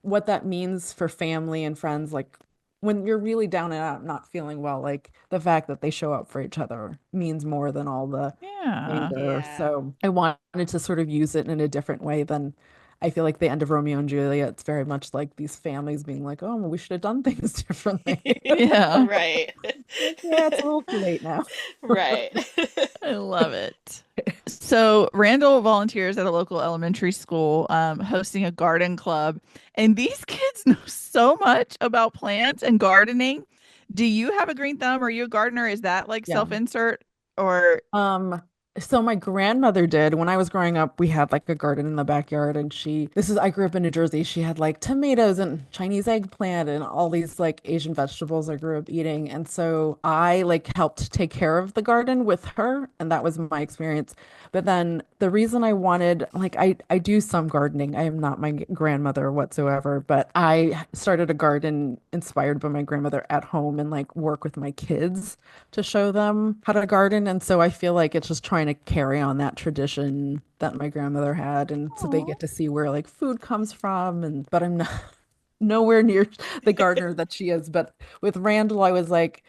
what that means for family and friends, like when you're really down and out, not feeling well, like the fact that they show up for each other means more than all the Yeah. anger. Yeah. So I wanted to sort of use it in a different way than I feel like the end of Romeo and Juliet. It's very much like these families being like, oh, well, we should have done things differently. Yeah. Right. Like, yeah, it's a little too late now. Right. I love it. So Randall volunteers at a local elementary school, hosting a garden club, and these kids know so much about plants and gardening. Do you have a green thumb? Are you a gardener? Is that like Yeah. self-insert or Um, so my grandmother did. When I was growing up, we had like a garden in the backyard, and I grew up in New Jersey. She had like tomatoes and Chinese eggplant and all these like Asian vegetables I grew up eating. And so I like helped take care of the garden with her, and that was my experience. But then the reason I wanted, like, I do some gardening. I am not my grandmother whatsoever, but I started a garden inspired by my grandmother at home and like work with my kids to show them how to garden. And so I feel like it's just trying to carry on that tradition that my grandmother had. And so they oh, get to see where like food comes from. But I'm not nowhere near the gardener that she is. But with Randall, I was like,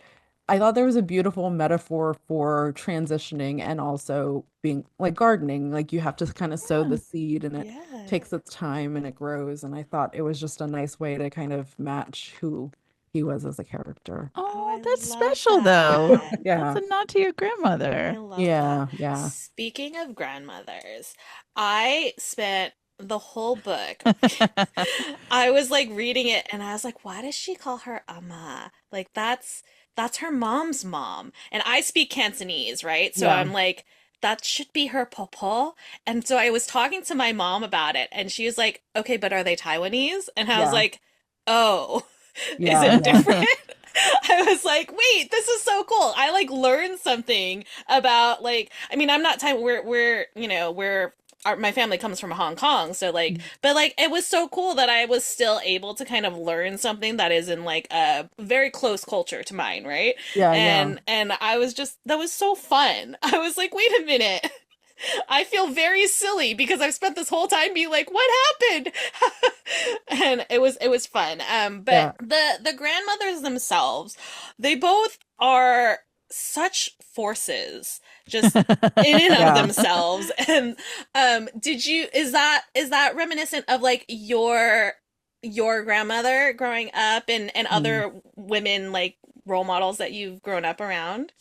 I thought there was a beautiful metaphor for transitioning and also being like gardening. Like you have to kind of sow yeah. the seed and it Yeah. takes its time and it grows. And I thought it was just a nice way to kind of match who he was as a character. Oh, Oh, I that's love special though. that. That's Yeah. a nod to your I grandmother. love that. Yeah. Yeah. Speaking of grandmothers, I spent the whole book. I was like reading it and I was like, why does she call her Ama? Like that's her mom's mom. And I speak Cantonese, right? So Yeah. I'm like, that should be her popo. And so I was talking to my mom about it and she was like, okay, but are they Taiwanese? And I was Yeah. like, oh, is Yeah. it Yeah. different? I was like, wait, this is so cool. I like learned something about like, I mean, I'm not Taiwan. My family comes from Hong Kong, so like, but like, it was so cool that I was still able to kind of learn something that is in like a very close culture to mine, right? Yeah. Yeah. And I was just that was so fun. I was like, wait a minute. I feel very silly because I've spent this whole time being like, what happened? And it was fun. But Yeah. the grandmothers themselves, they both are such forces just in and of Yeah. themselves. And did you is that reminiscent of like your grandmother growing up and Mm. other women like role models that you've grown up around?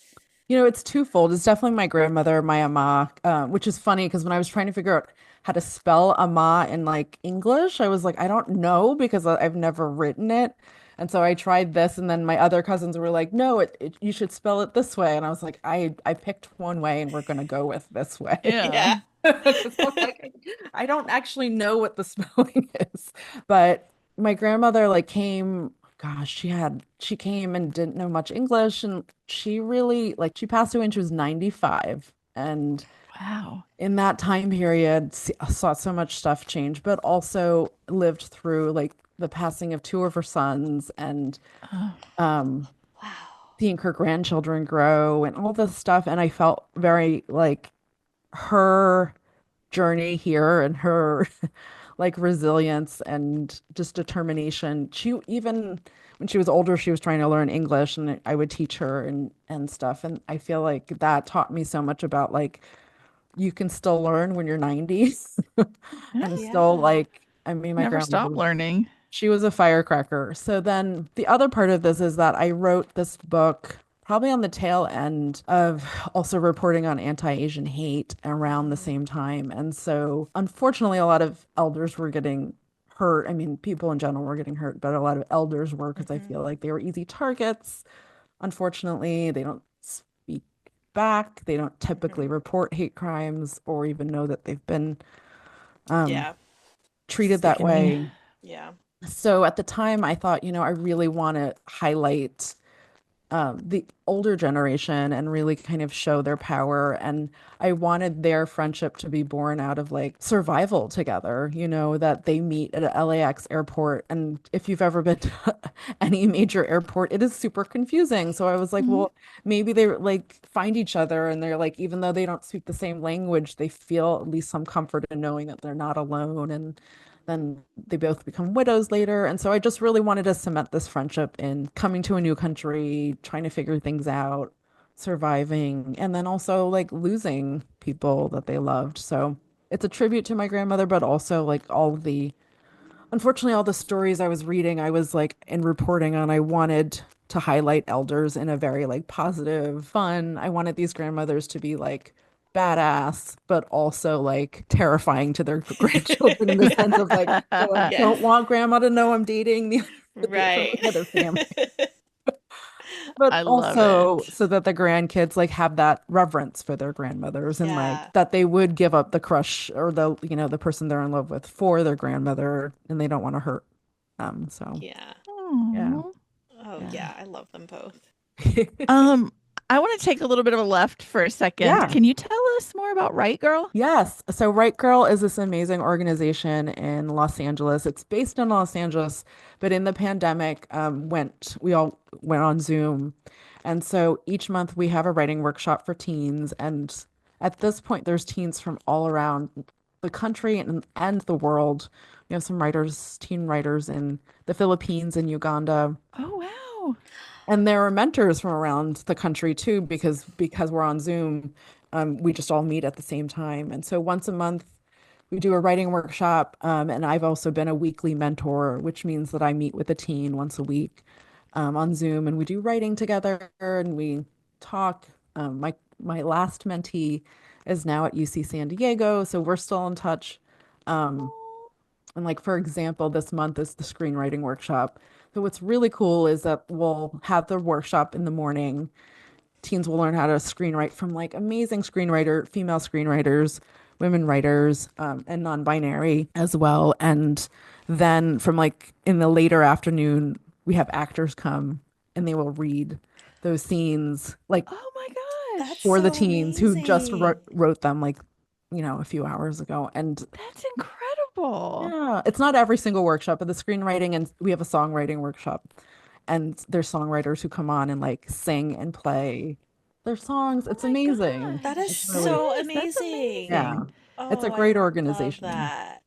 It's twofold. It's definitely my grandmother, my ama, which is funny because when I was trying to figure out how to spell ama in like English, I was like, I don't know because I've never written it. And so I tried this, and then my other cousins were like, no, you should spell it this way. And I was like, I picked one way, and we're gonna go with this way. Yeah. Yeah. 'Cause I'm like, I don't actually know what the spelling is. But my grandmother like came, gosh, she came and didn't know much English, and she really like she passed away when she was 95. And Wow. in that time period, saw so much stuff change, but also lived through like the passing of two of her sons and Oh, um Wow. seeing her grandchildren grow and all this stuff. And I felt very like her journey here and her like resilience and just determination. She even when she was older, she was trying to learn English and I would teach her and stuff. And I feel like that taught me so much about like you can still learn when you're 90 yeah. and still Yeah. like I mean my Never grandmother stop learning. she was a firecracker. So then the other part of this is that I wrote this book probably on the tail end of also reporting on anti-Asian hate around the Mm, same time. And so, unfortunately, a lot of elders were getting hurt. I mean, people in general were getting hurt, but a lot of elders were because I mhm, feel like they were easy targets. Unfortunately, they don't speak back. They don't typically mhm. report hate crimes or even know that they've been um, Yeah, treated that Sickening. way. yeah. So at the time, I thought, I really want to highlight the older generation and really kind of show their power. And I wanted their friendship to be born out of like survival together, that they meet at a LAX airport. And if you've ever been to any major airport, it is super confusing. So I was like, Mhm. well, maybe they like find each other and they're like, even though they don't speak the same language, they feel at least some comfort in knowing that they're not alone. And then they both become widows later. And so I just really wanted to cement this friendship in coming to a new country, trying to figure things out, surviving, and then also like losing people that they loved. So it's a tribute to my grandmother, but also like unfortunately, all the stories I was reading, I was like in reporting on, I wanted to highlight elders in a very like positive, fun. I wanted these grandmothers to be like badass, but also like terrifying to their grandchildren in the sense of like, oh, I don't Yes, want grandma to know I'm dating from right. the other family. But I love also it. so that the grandkids like have that reverence for their grandmothers and like Yeah, that they would give up the crush or the person they're in love with for their grandmother and they don't want to hurt them. So yeah. yeah. Aw. Oh, Yeah. yeah, I love them both. Um, I want to take a little bit of a left for a second. Yeah. Can you tell us more about Right Girl? Yes. So Right Girl is this amazing organization in Los Angeles. It's based in Los Angeles, but in the pandemic, we all went on Zoom. And so each month we have a writing workshop for teens. And at this point, there's teens from all around the country and the world. We have some teen writers in the Philippines and Uganda. Oh, wow. And there are mentors from around the country too, because we're on Zoom, we just all meet at the same time. And so once a month, we do a writing workshop. And I've also been a weekly mentor, which means that I meet with a teen once a week on Zoom, and we do writing together and we talk. My last mentee is now at UC San Diego, so we're still in touch. Um, and like for example, this month is the screenwriting workshop. So what's really cool is that we'll have the workshop in the morning. Teens will learn how to screenwrite from like amazing female screenwriters, women writers, and non-binary as well. And then from like in the later afternoon, we have actors come and they will read those scenes like Oh my That's gosh. for the so teens who just amazing. wrote them like, a few hours ago. And That's incredible. yeah, it's not every single workshop, but the screenwriting and we have a songwriting workshop. And there's songwriters who come on and like sing and play their songs. Oh It's my amazing. That is It's gosh. That really, so is. That's amazing. yeah. amazing. It's a Oh, I great love organization. that.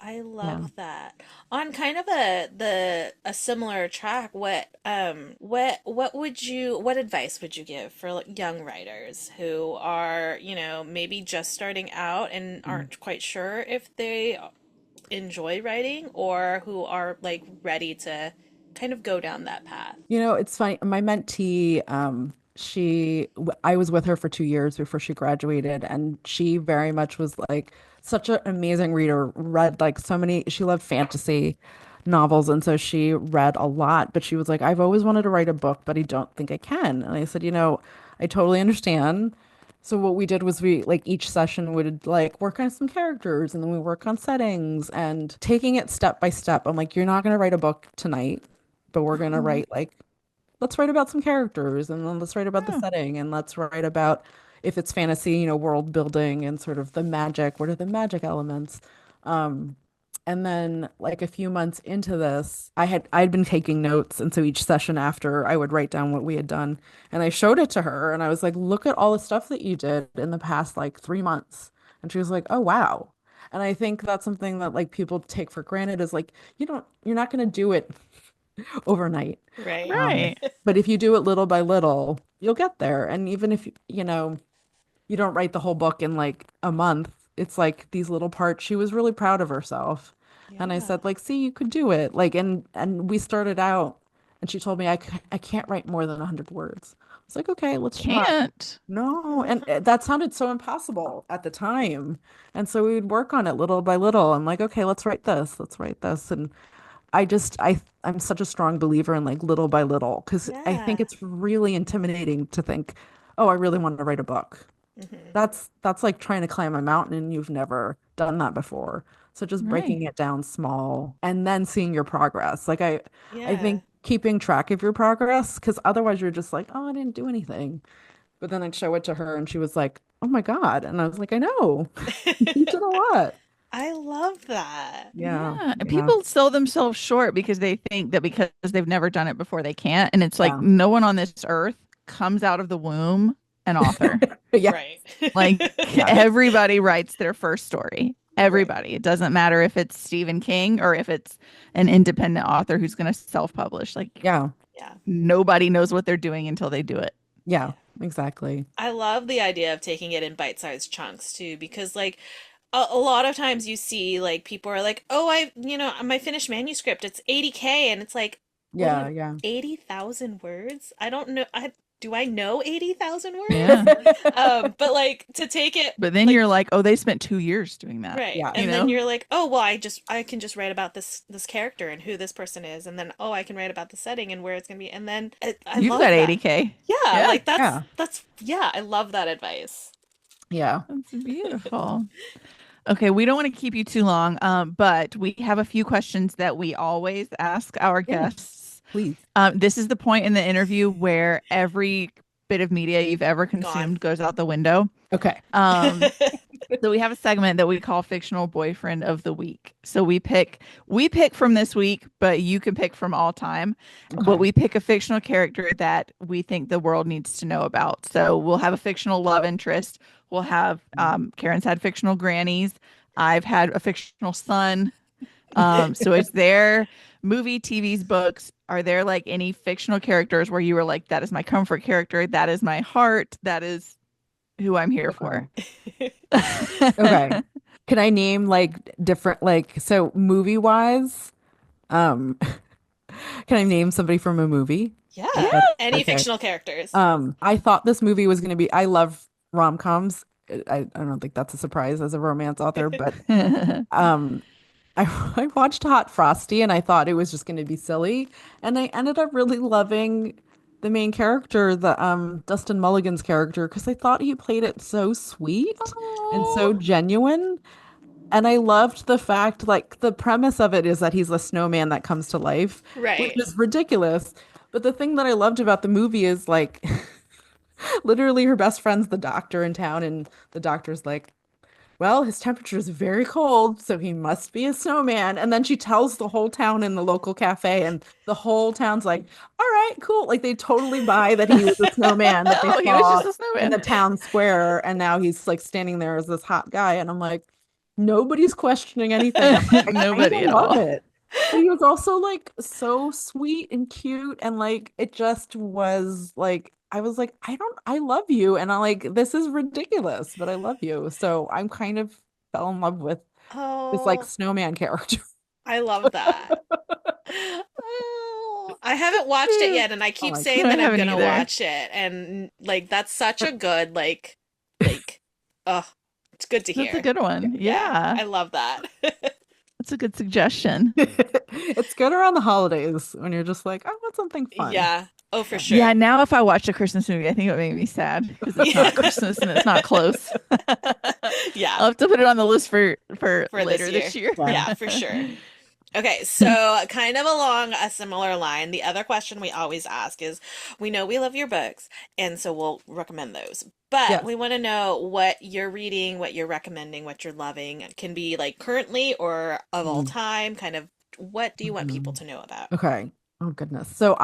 I Yeah. love that. On kind of a similar track, what advice would you give for like, young writers who are, maybe just starting out and Mm. aren't quite sure if they enjoy writing or who are like ready to kind of go down that path? It's funny. My mentee, I was with her for 2 years before she graduated, and she very much was like such an amazing reader, read like she loved fantasy novels, and so she read a lot, but she was like, I've always wanted to write a book, but I don't think I can. And I said, I totally understand. So what we did was we like each session would like work on some characters and then we work on settings and taking it step by step. I'm like, you're not going to write a book tonight, but we're going to Mhm. write like let's write about some characters and then let's write about the Yeah. setting and let's write about if it's fantasy, world building and sort of the magic, what are the magic elements? Um, and then like a few months into this, I'd been taking notes and so each session after I would write down what we had done and I showed it to her and I was like, look at all the stuff that you did in the past like 3 months. And she was like, oh wow. And I think that's something that like people take for granted is like you're not going to do it overnight. Right. Um, Right. but if you do it little by little, you'll get there. And even if, you don't write the whole book in like a month, it's like these little parts. She was really proud of herself. And I Yeah. said, like, see, you could do it. Like, and we started out and she told me I can't write more than 100 words. was like, okay, let's try. Can't. No, and that sounded so impossible at the time. And so we would work on it little by little. I'm like, okay, let's write this. Let's write this. And I'm such a strong believer in like little by little because I think Yeah. it's really intimidating to think, oh, I really want to write a book. Hmm. That's like trying to climb a mountain and you've never done that before. So just Right. breaking it down small and then seeing your progress. Like I Yeah. think keeping track of your progress because otherwise you're just like, oh, I didn't do anything. But then I'd show it to her and she was like, "Oh my God." And I was like, "I know. You did a lot." I love that. Yeah. Yeah. And Yeah. people sell themselves short because they think that because they've never done it before, they can't. And it's like Yeah. no one on this earth comes out of the womb an author. Yeah. Right. Like Yeah. everybody writes their first story. Right. Everybody. It doesn't matter if it's Stephen King or if it's an independent author who's going to self-publish. Like Yeah. Yeah. nobody knows what they're doing until they do it. Yeah. Exactly. I love the idea of taking it in bite-sized chunks too, because like a lot of times you see like people are like, "Oh, my finished manuscript, it's 80K," and it's like, "What do Yeah. you Yeah. 80,000 words?" I don't know. Do I know 80,000 words? Yeah. But like to take it But then like you're like, oh, they spent 2 years doing that, right, Yeah. you and then know? you're like, "Oh, well, I can just write about this character and who this person is, and then oh, I can write about the setting and where it's gonna be." And then I You've love got that. 80K. Yeah, Yeah. like Yeah. that's yeah, I love that advice. Yeah. That's beautiful. Okay, we don't want to keep you too long, but we have a few questions that we always ask our Yeah. guests. Please. This is the point in the interview where every bit of media you've ever Gone. consumed goes out the window. Okay. Um, so we have a segment that we call fictional boyfriend of the week. So we pick from this week, but you can pick from all time. But Okay. we pick a fictional character that we think the world needs to know about. So we'll have a fictional love interest. We'll have Karen's had fictional grannies. I've had a fictional son. So is there TVs, books? Are there like any fictional characters where you were like, that is my comfort character, that is my heart, that is who I'm here Okay. for? Okay. Can I name like different like so movie wise? Um, can I name somebody from a movie? If Yeah. Yeah. that's Any okay. fictional characters. I thought this movie was going to be, I love rom-coms. I don't think that's a surprise as a romance author, but um, I, I watched Hot Frosty and I thought it was just going to be silly. And I ended up really loving the main character, the Dustin Mulligan's character, because I thought he played it so sweet and so Oh, genuine. And I loved the fact, like, the premise of it is that he's a snowman that comes to life, which Right. is ridiculous. But the thing that I loved about the movie is, like, literally her best friend's the doctor in town, and the doctor's like, well, his temperature is very cold, so he must be a snowman. And then she tells the whole town in the local cafe, and the whole town's like, all right, cool. Like, they totally buy that he was a snowman that they oh, he was saw just a in the snowman. town square, and now he's like standing there as this hot guy. And I'm like, nobody's questioning anything. I'm like, I kind Nobody of at love all. it. But he was also like so sweet and cute, and like it just was like I was like, I love you, and I like this is ridiculous, but I love you. So I'm kind of fell in love with this like Oh, snowman character. I love that. Oh, I haven't watched it yet, and I Oh keep my saying I that I'm haven't gonna either. watch it, and like that's such a good like oh, it's good to That's a hear. good one. Yeah, Yeah, I love that. that's a good suggestion. It's good around the holidays when you're just like, I want something fun. Yeah. Oh, for Yeah. Yeah, sure. now if I watch a Christmas movie, I think it would make me sad because it's not Yeah. Christmas and it's not close. Yeah, I'll have to put it on the list for for this later year. this year. Yeah. Yeah, for sure. Okay, so kind of along a similar line, the other question we always ask is, we know we love your books, and so we'll recommend those. But Yes. we want to know what you're reading, what you're recommending, what you're loving. It can be like currently or of all time, kind of what do you want people Mhm. to know about? Okay. Oh goodness. So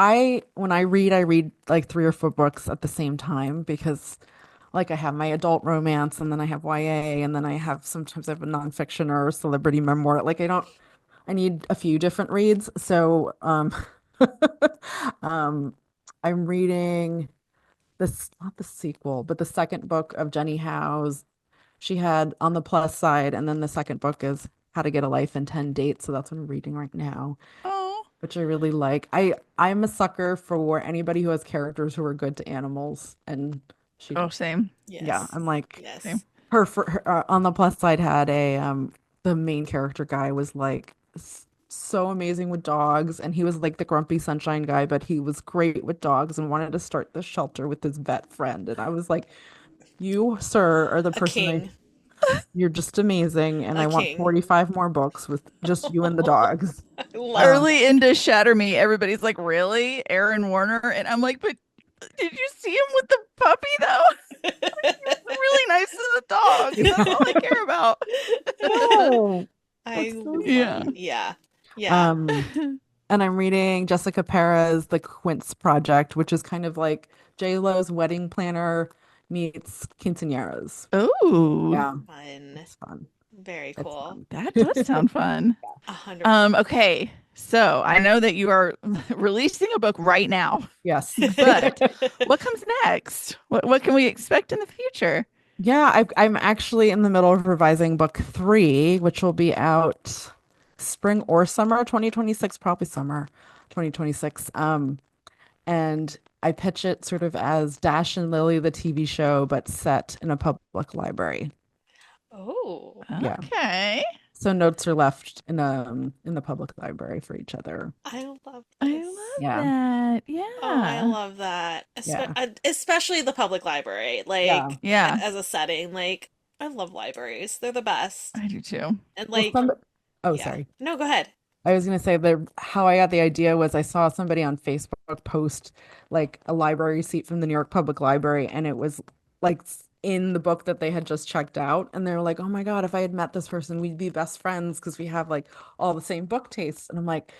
when I read like three or four books at the same time because like I have my adult romance and then I have YA and then I have sometimes I have a nonfiction or celebrity memoir. Like I need a few different reads. So um I'm reading this not the sequel, but the second book of Jenny Howe's. She had On the Plus Side, and then the second book is How to Get a Life in 10 Dates. So that's what I'm reading right now. Oh, which I really like. I'm a sucker for anybody who has characters who are good to animals, and she Oh, did. same, Yeah, Yes. I'm like same. Yes. on the plus side had a the main character guy was like so amazing with dogs, and he was like the grumpy sunshine guy, but he was great with dogs and wanted to start the shelter with his vet friend, and I was like, you, sir, are the A person I king. you're just amazing, and A I want king. 45 more books with just you and the dogs. I love Um, Early into Shatter Me, everybody's like, "Really, Aaron Warner?" And I'm like, "But did you see him with the puppy though? Really nice to the dog. That's all I care about." no, I that's so love, Yeah. sweet. yeah. Yeah. Um, and I'm reading Jessica Perez, The Quince Project, which is kind of like J-Lo's wedding planner meets quinceañeras. Oh, Yeah, Fun. it's fun. Very It's cool. fun. that does sound fun. 100%. Okay. So I know that you are releasing a book right now, Yes. but what comes next? What can we expect in the future? Yeah, I'm actually in the middle of revising book three, which will be out spring or summer 2026, probably summer 2026. And I pitch it sort of as Dash and Lily, the TV show, but set in a public library. Oh, Yeah. Okay. So notes are left in the public library for each other. I love I this. love Yeah. that. Oh, I Yeah. love that. Yeah. Especially the public library, Yeah. like Yeah. as a setting. Like, I love libraries. They're the best. I do too. And Well, like, oh, yeah. sorry. No, go ahead. I was gonna say that how I got the idea was I saw somebody on Facebook post like a library receipt from the New York Public Library, and it was like in the book that they had just checked out, and they were like, "Oh my God, if I had met this person, we'd be best friends because we have like all the same book tastes." And I'm like,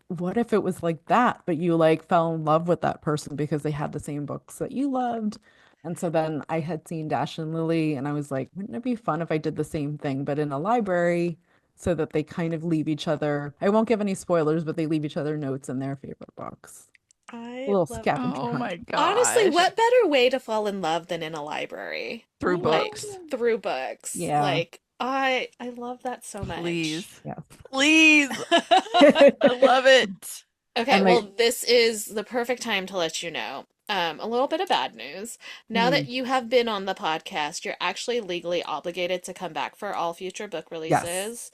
what if it was like that, but you like fell in love with that person because they had the same books that you loved? And so then I had seen Dash and Lily, and I was like, wouldn't it be fun if I did the same thing, but in a library, so that they kind of leave each other. I won't give any spoilers, but they leave each other notes in their favorite books. A I little love. scavenger Oh hunt. my Honestly, gosh. what better way to fall in love than in a library? I Through know. Like books. through books. Yeah. Like I love that so much. Please. Yeah. Please. I love it. Okay, And well, like, this is the perfect time to let you know. A little bit of bad news. Now that mm, you have been on the podcast, you're actually legally obligated to come back for all future book yes. releases.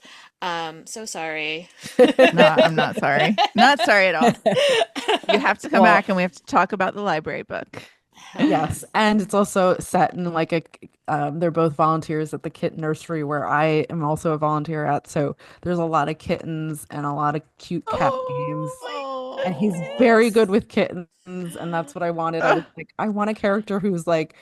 So sorry. No, I'm not sorry. Not sorry at all. You have to come Well, back and we have to talk about the library book. Hell yes, yes. and it's also set in like a they're both volunteers at the kitten nursery where I am also a volunteer at. So there's a lot of kittens and a lot of cute cat Oh names. my And he's Oh. very good with kittens, and that's what I wanted. I was goodness. like, I want a character who's like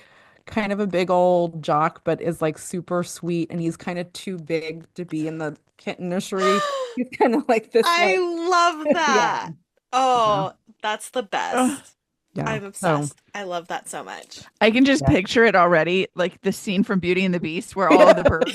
kind of a big old jock, but is like super sweet, and he's kind of too big to be in the kitten nursery. He's kind of like this, I like, love yeah, that. yeah, Oh, that's the Ugh. best. yeah. I'm So, obsessed. I love that so much. I can just yeah. picture it already, like the scene from Beauty and the Beast where all of the birds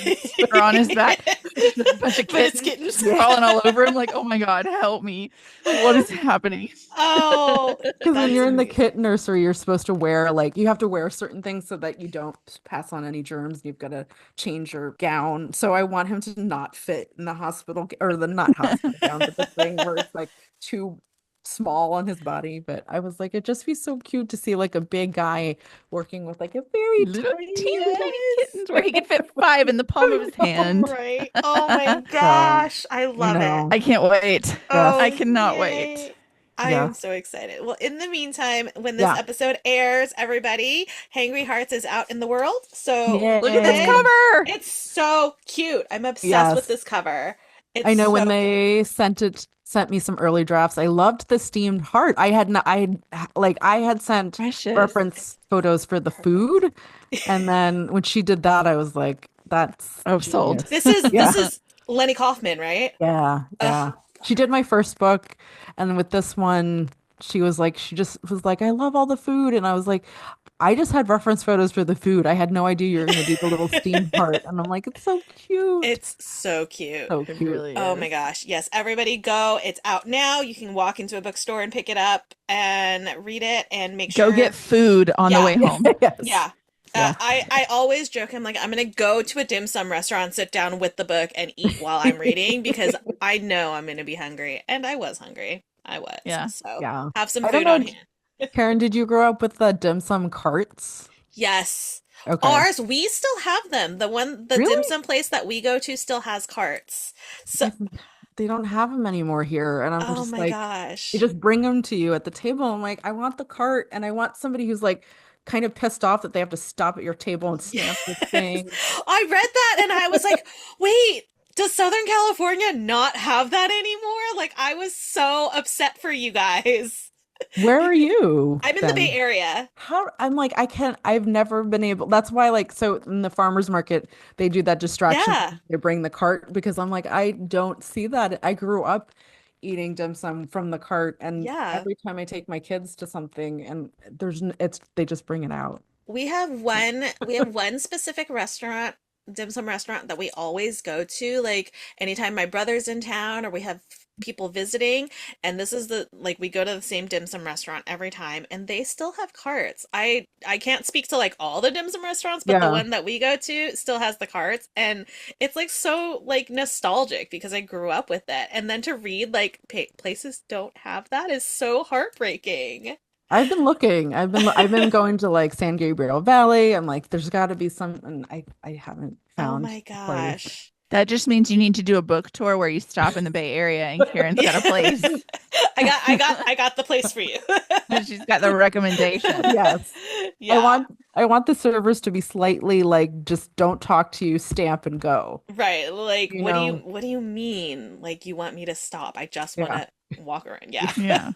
are on his back. There's a bunch of But it's kittens kittens. Yeah. crawling all over him. Like, oh my God, help me. What is happening? Oh, Because when that's you're in the amazing. kitten nursery, you're supposed to wear like you have to wear certain things so that you don't pass on any germs. You've got to change your gown. So I want him to not fit in the hospital or the not hospital gown, but the thing where it's like too small on his body. But I was like, it'd just be so cute to see like a big guy working with like a very Little tiny teeny tiny Yes. kittens where he could fit five in the palm of his hand. Right. Oh my So, gosh. I you love it. know, I can't wait. Oh, I yes, cannot wait. yay. I yeah, am so excited. Well, in the meantime, when this yeah. episode airs, everybody, Hangry Hearts is out in the world. So Look at read this it. Yay. cover. It's so cute. I'm obsessed with Yes. this cover. It's I know when so cute. they sent me some early drafts. I loved the steamed heart. I had not, I had sent Precious. reference photos for the food, and then when she did that, I was like, "That's Oh, sold. genius." This Yeah, is Lenny Kaufman, right? yeah, Ugh. yeah. She did my first book, and with this one, she just was like, "I love all the food," and I was like, "I just had reference photos for the food. I had no idea you were gonna do the little steamed heart," and I'm like, "It's so cute, It's so cute. so It cute." really Oh my is. gosh. Yes, everybody go. It's out now. You can walk into a bookstore and pick it up and read it and make Go get sure. food on the Yeah. way home. Yes, Yeah. yeah. I always joke, I'm like, I'm gonna go to a dim sum restaurant, sit down with the book, and eat while I'm reading because I know I'm gonna be hungry. And I was hungry. I was. Yeah. So Yeah. have some I don't food know, on hand. Karen, did you grow up with the dim sum carts? Yes. Okay. Ours, we still have them. The dim Really? sum place that we go to still has carts. So, I think they don't have them anymore here. And I'm oh just my like, they gosh. just bring them to you at the table. I'm like, I want the cart and I want somebody who's like kind of pissed off that they have to stop at your table and stamp the Yes. thing. I read that and I was like, wait, does Southern California not have that anymore? Like, I was so upset for you guys. Where are you I'm in the Bay then? Area. How I'm like, I've never been able, that's why like, so in the farmer's market, they do that distraction Yeah. thing. They bring the cart because I'm like, I don't see that. I grew up eating dim sum from the cart and Yeah. every time I take my kids to something and they just bring it out. We have one specific restaurant, dim sum restaurant that we always go to, like anytime my brother's in town or we have people visiting, and this is the like we go to the same dim sum restaurant every time and they still have carts. I can't speak to like all the dim sum restaurants, but the Yeah. one that we go to still has the carts and it's like so like nostalgic because I grew up with it. And then to read like places don't have that is so heartbreaking. I've been looking. I've been going to like San Gabriel Valley. I'm like, there's got to be some, and I haven't Oh found my a place. gosh. That just means you need to do a book tour where you stop in the Bay Area and Karen's Yeah. got a place. I got the place for you. She's got the recommendation. Yes. Yeah. I want the servers to be slightly like just don't talk to you, stamp and go. Right. Like, You know? what do you mean? Like you want me to stop? I just want Yeah. to walk around. Yeah. Yeah.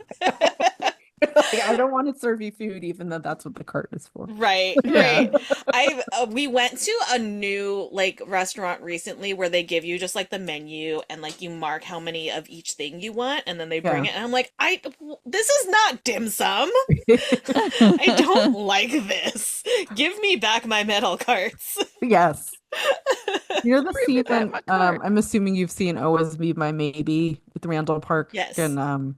Like, I don't want to serve you food, even though that's what the cart is for. Right, Yeah. right. I we went to a new like restaurant recently where they give you just like the menu and like you mark how many of each thing you want and then they bring Yeah. it and I'm like, this is not dim sum. I don't like this. Give me back my metal carts. Yes. You know the Bring me scene back when my card. I'm assuming you've seen Always Be My Maybe with Randall Park Yes. and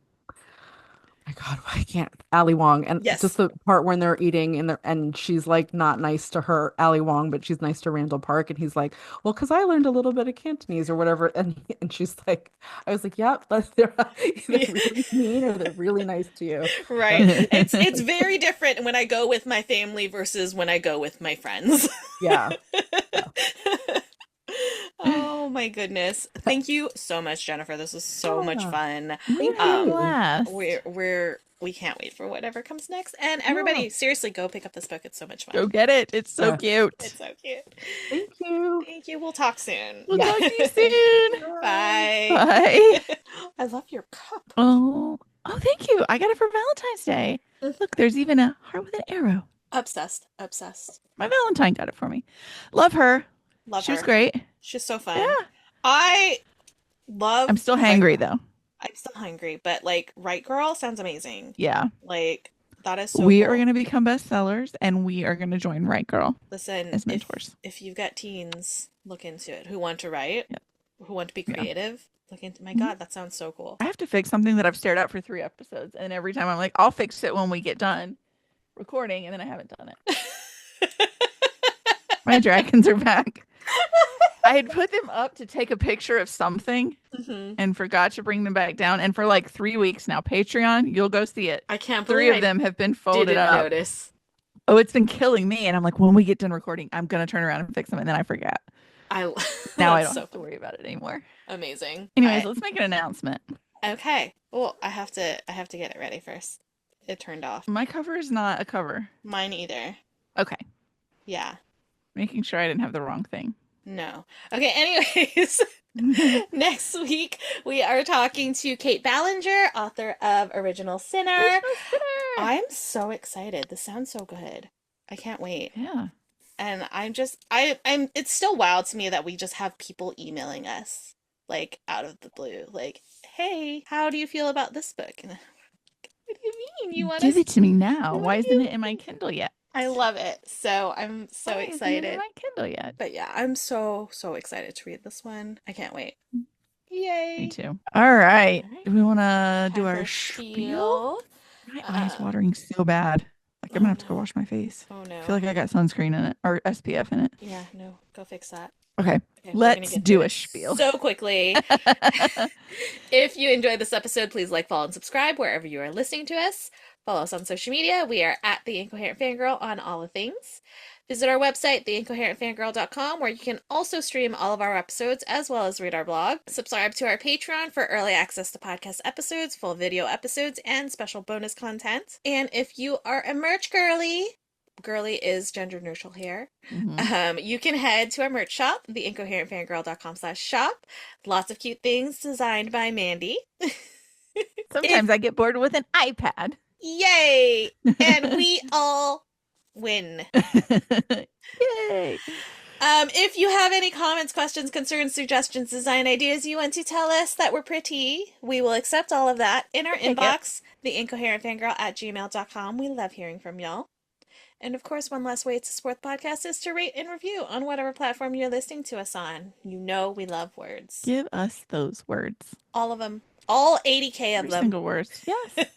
my God, I can't. Ali Wong, and just Yes. the part when they're eating and she's like not nice to her, Ali Wong, but she's nice to Randall Park, and he's like, "Well, because I learned a little bit of Cantonese or whatever," and she's like, "I was like, yep, that's they're either really mean or they're really nice to you." Right. That's It's very different when I go with my family versus when I go with my friends. yeah, yeah. Oh my goodness. Thank you so much, Jennifer. This was so much Yeah. fun. We Thank had a you. blast. We can't wait for whatever comes next. And Yeah, everybody, seriously, go pick up this book. It's so much Go fun. get it. It's so yeah. cute. It's so cute. Thank you. Thank you. We'll talk soon. We'll Yeah. talk to you soon. Bye. Bye. Bye. I love your cup. Oh, thank you. I got it for Valentine's Day. Look, there's even a heart with an arrow. Obsessed. Obsessed. My Valentine got it for me. Love her. Love She was her. great. She's so fun. Yeah. I love I'm still Right. hangry though. I'm still hungry, but like Right Girl sounds amazing. Yeah. Like that is so We are cool. going to become bestsellers and we are going to join Right Girl Listen, as mentors. if you've got teens, look into it. Who want to write, Yeah. who want to be Yeah. creative, look into. My Mhm. God, that sounds so cool. I have to fix something that I've stared at for 3 episodes. And every time I'm like, I'll fix it when we get done recording. And then I haven't done it. My dragons are back. I had put them up to take a picture of something Hmm. and forgot to bring them back down. And for like 3 weeks now, Patreon, you'll go see it. I can't Three believe of I them have been folded didn't up. notice. Oh, it's been killing me. And I'm like, when we get done recording, I'm going to turn around and fix them. And then I forget. I Now I that's don't so have to worry about it anymore. amazing. Anyways, I, let's make an announcement. okay. Well, I have to get it ready first. It turned off. My cover is not a cover. Mine either. Okay. Yeah. Making sure I didn't have the wrong thing. No. Okay, anyways, next week we are talking to Kate Ballinger, author of Original Sinner. Original Sinner. I'm so excited. This sounds so good. I can't wait. Yeah. And I'm it's still wild to me that we just have people emailing us like out of the blue, like, "Hey, how do you feel about this book?" And I'm like, what do you mean? You want Give us? it to me now. What Why do isn't you it in my mean? Kindle yet? I love it. So I'm so Why isn't it in excited. my Kindle yet? But yeah, I'm so excited to read this one. I can't wait. Me Yay. too. All right. All right. Do we want to do our Pepper spiel? spiel. My eye's Uh, watering so bad. Like I'm oh gonna have to go no. wash my face. Oh I feel no. like I got sunscreen in it or SPF in it. Yeah, no, go fix that. Okay, Okay, we're gonna let's get through do a this spiel. so quickly. If you enjoyed this episode, please like, follow, and subscribe wherever you are listening to us. Follow us on social media. We are at The Incoherent Fangirl on all the things. Visit our website, theincoherentfangirl.com, where you can also stream all of our episodes as well as read our blog. Subscribe to our Patreon for early access to podcast episodes, full video episodes, and special bonus content. And if you are a merch girly, girly is gender neutral here. Mhm. You can head to our merch shop, theincoherentfangirl.com/shop. Lots of cute things designed by Mandy. If Sometimes I get bored with an iPad. Yay! And we all win. Yay. If you have any comments, questions, concerns, suggestions, design ideas you want to tell us that we're pretty, we will accept all of that in our We'll take it. inbox, theincoherentfangirl@gmail.com. We love hearing from y'all. And of course, one last way to support the podcast is to rate and review on whatever platform you're listening to us on. You know we love words. Give us those words. All of them. All 80K of Every them. single words. Yes.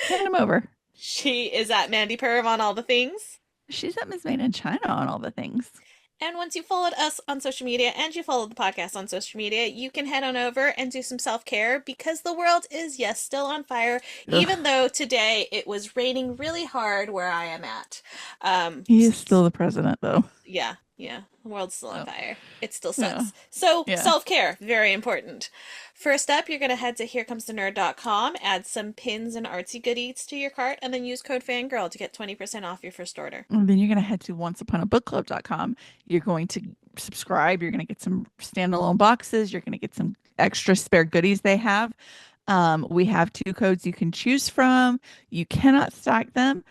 Hand them over. She is at Mandy Perv on all the things. She's at Miss Made in China on all the things. And once you followed us on social media and you followed the podcast on social media, you can head on over and do some self-care because the world is, yes, still on fire, Ugh. even though today it was raining really hard where I am at. He is still the president, though. Yeah, the world's still on Oh, fire. It still yeah. sucks. So, Yeah. self-care, very important. First up, you're going to head to herecomestenerd.com, add some pins and artsy goodies to your cart, and then use code FANGIRL to get 20% off your first order. And then you're going to head to onceuponabookclub.com. You're going to subscribe. You're going to get some standalone boxes. You're going to get some extra spare goodies they have. We have 2 codes you can choose from. You cannot stack them,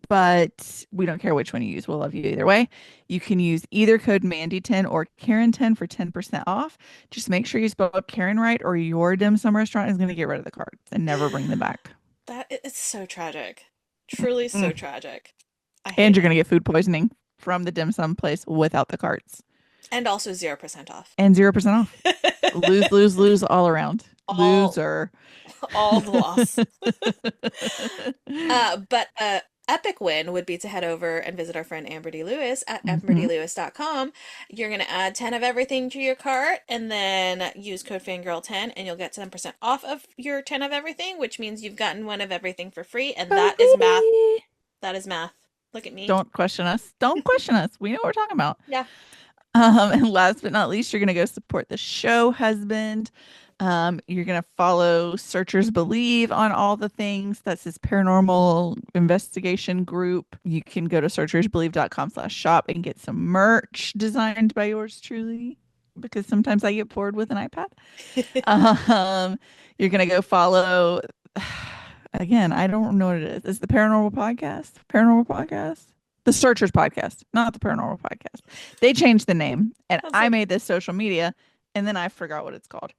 but we don't care which one you use. We'll love you either way. You can use either code Mandy10 or Karin10 for 10% off. Just make sure you spell Karin right, or your dim sum restaurant is going to get rid of the cards and never bring them back. That is so tragic. Truly so tragic. I hate And you're it. going to get food poisoning from the dim sum place without the cards. And also 0% off. And 0% off. Lose, lose, lose all around. All- Loser. All the loss. But epic win would be to head over and visit our friend Amber D. Lewis at Mhm. amberdlewis.com. You're going to add 10 of everything to your cart and then use code FANGIRL10 and you'll get 10% off of your 10 of everything, which means you've gotten 1 of everything for free. And that is math. That is math. Look at me. Don't question us. Don't question us. We know what we're talking about. Yeah. And last but not least, you're going to go support the show husband. You're going to follow Searchers Believe on all the things. That's his paranormal investigation group. You can go to searchersbelieve.com/shop and get some merch designed by yours truly, because sometimes I get bored with an iPad. You're going to go follow, again, I don't know what it is. It's the Paranormal Podcast? Paranormal Podcast? The Searchers Podcast, not the Paranormal Podcast. They changed the name, and I made this social media, and then I forgot what it's called.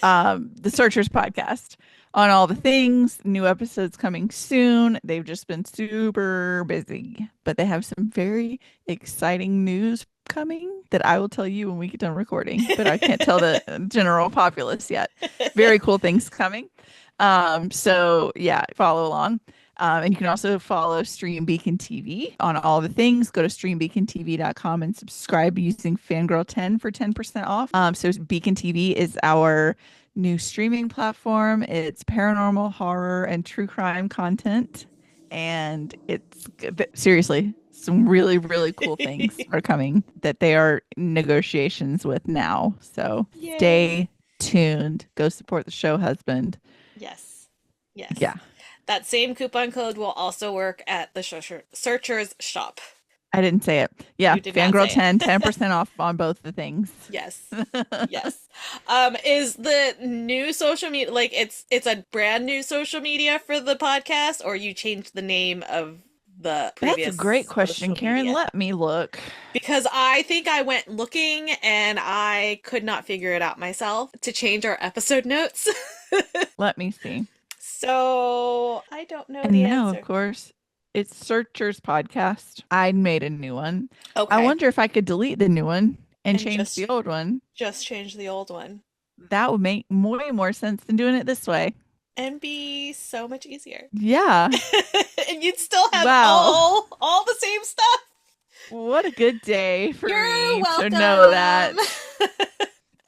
The Searchers Podcast on all the things. New episodes coming soon. They've just been super busy, but they have some very exciting news coming that I will tell you when we get done recording, but I can't tell the general populace yet. Very cool things coming. So yeah, follow along. And you can also follow Stream Beacon TV on all the things. Go to streambeacontv.com and subscribe using Fangirl10 for 10% off. So Beacon TV is our new streaming platform. It's paranormal, horror, and true crime content. And it's seriously, some really, really cool things are coming that they are in negotiations with now. So Yay. stay tuned. Go support the show husband. Yes. Yes. Yeah. That same coupon code will also work at the Searchers shop. I didn't say it. Yeah, You did not Fangirl say 10, 10% off on both the things. Yes. Yes. Is the new social media like it's a brand new social media for the podcast, or you changed the name of the previous? That's a great question, social Karin. media? Let me look. Because I think I went looking and I could not figure it out myself to change our episode notes. Let me see. So I don't know And the now, answer. of course, it's Searchers Podcast. I made a new one. Okay. I wonder if I could delete the new one and change just- the old one. Just change the old one That would make way more sense than doing it this way. and be so much easier. Yeah. And you'd still have Wow. all the same stuff. What a good day for You're me to know welcome. that.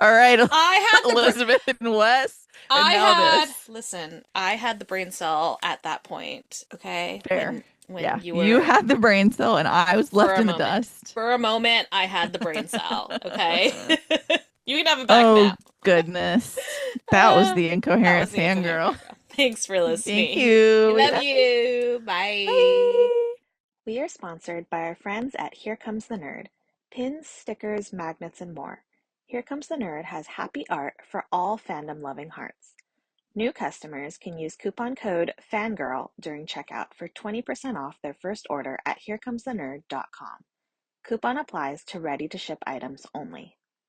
All right, I had the brain. Elizabeth and Wes, and now this. Listen, I had the brain cell at that point, okay? Fair. When Yeah, you you were had the brain cell, and I was for left a in the moment. dust. For a moment, I had the brain cell, okay? You can have it back Oh, now. goodness. That was Uh, the that incoherent was the incoherent fangirl. fangirl. Thanks for Thank listening. We you. We love love you. you. Bye. Bye. We are sponsored by our friends at Here Comes the Nerd. Pins, stickers, magnets, and more. Here Comes the Nerd has happy art for all fandom-loving hearts. New customers can use coupon code FANGIRL during checkout for 20% off their first order at herecomesthenerd.com. Coupon applies to ready-to-ship items only.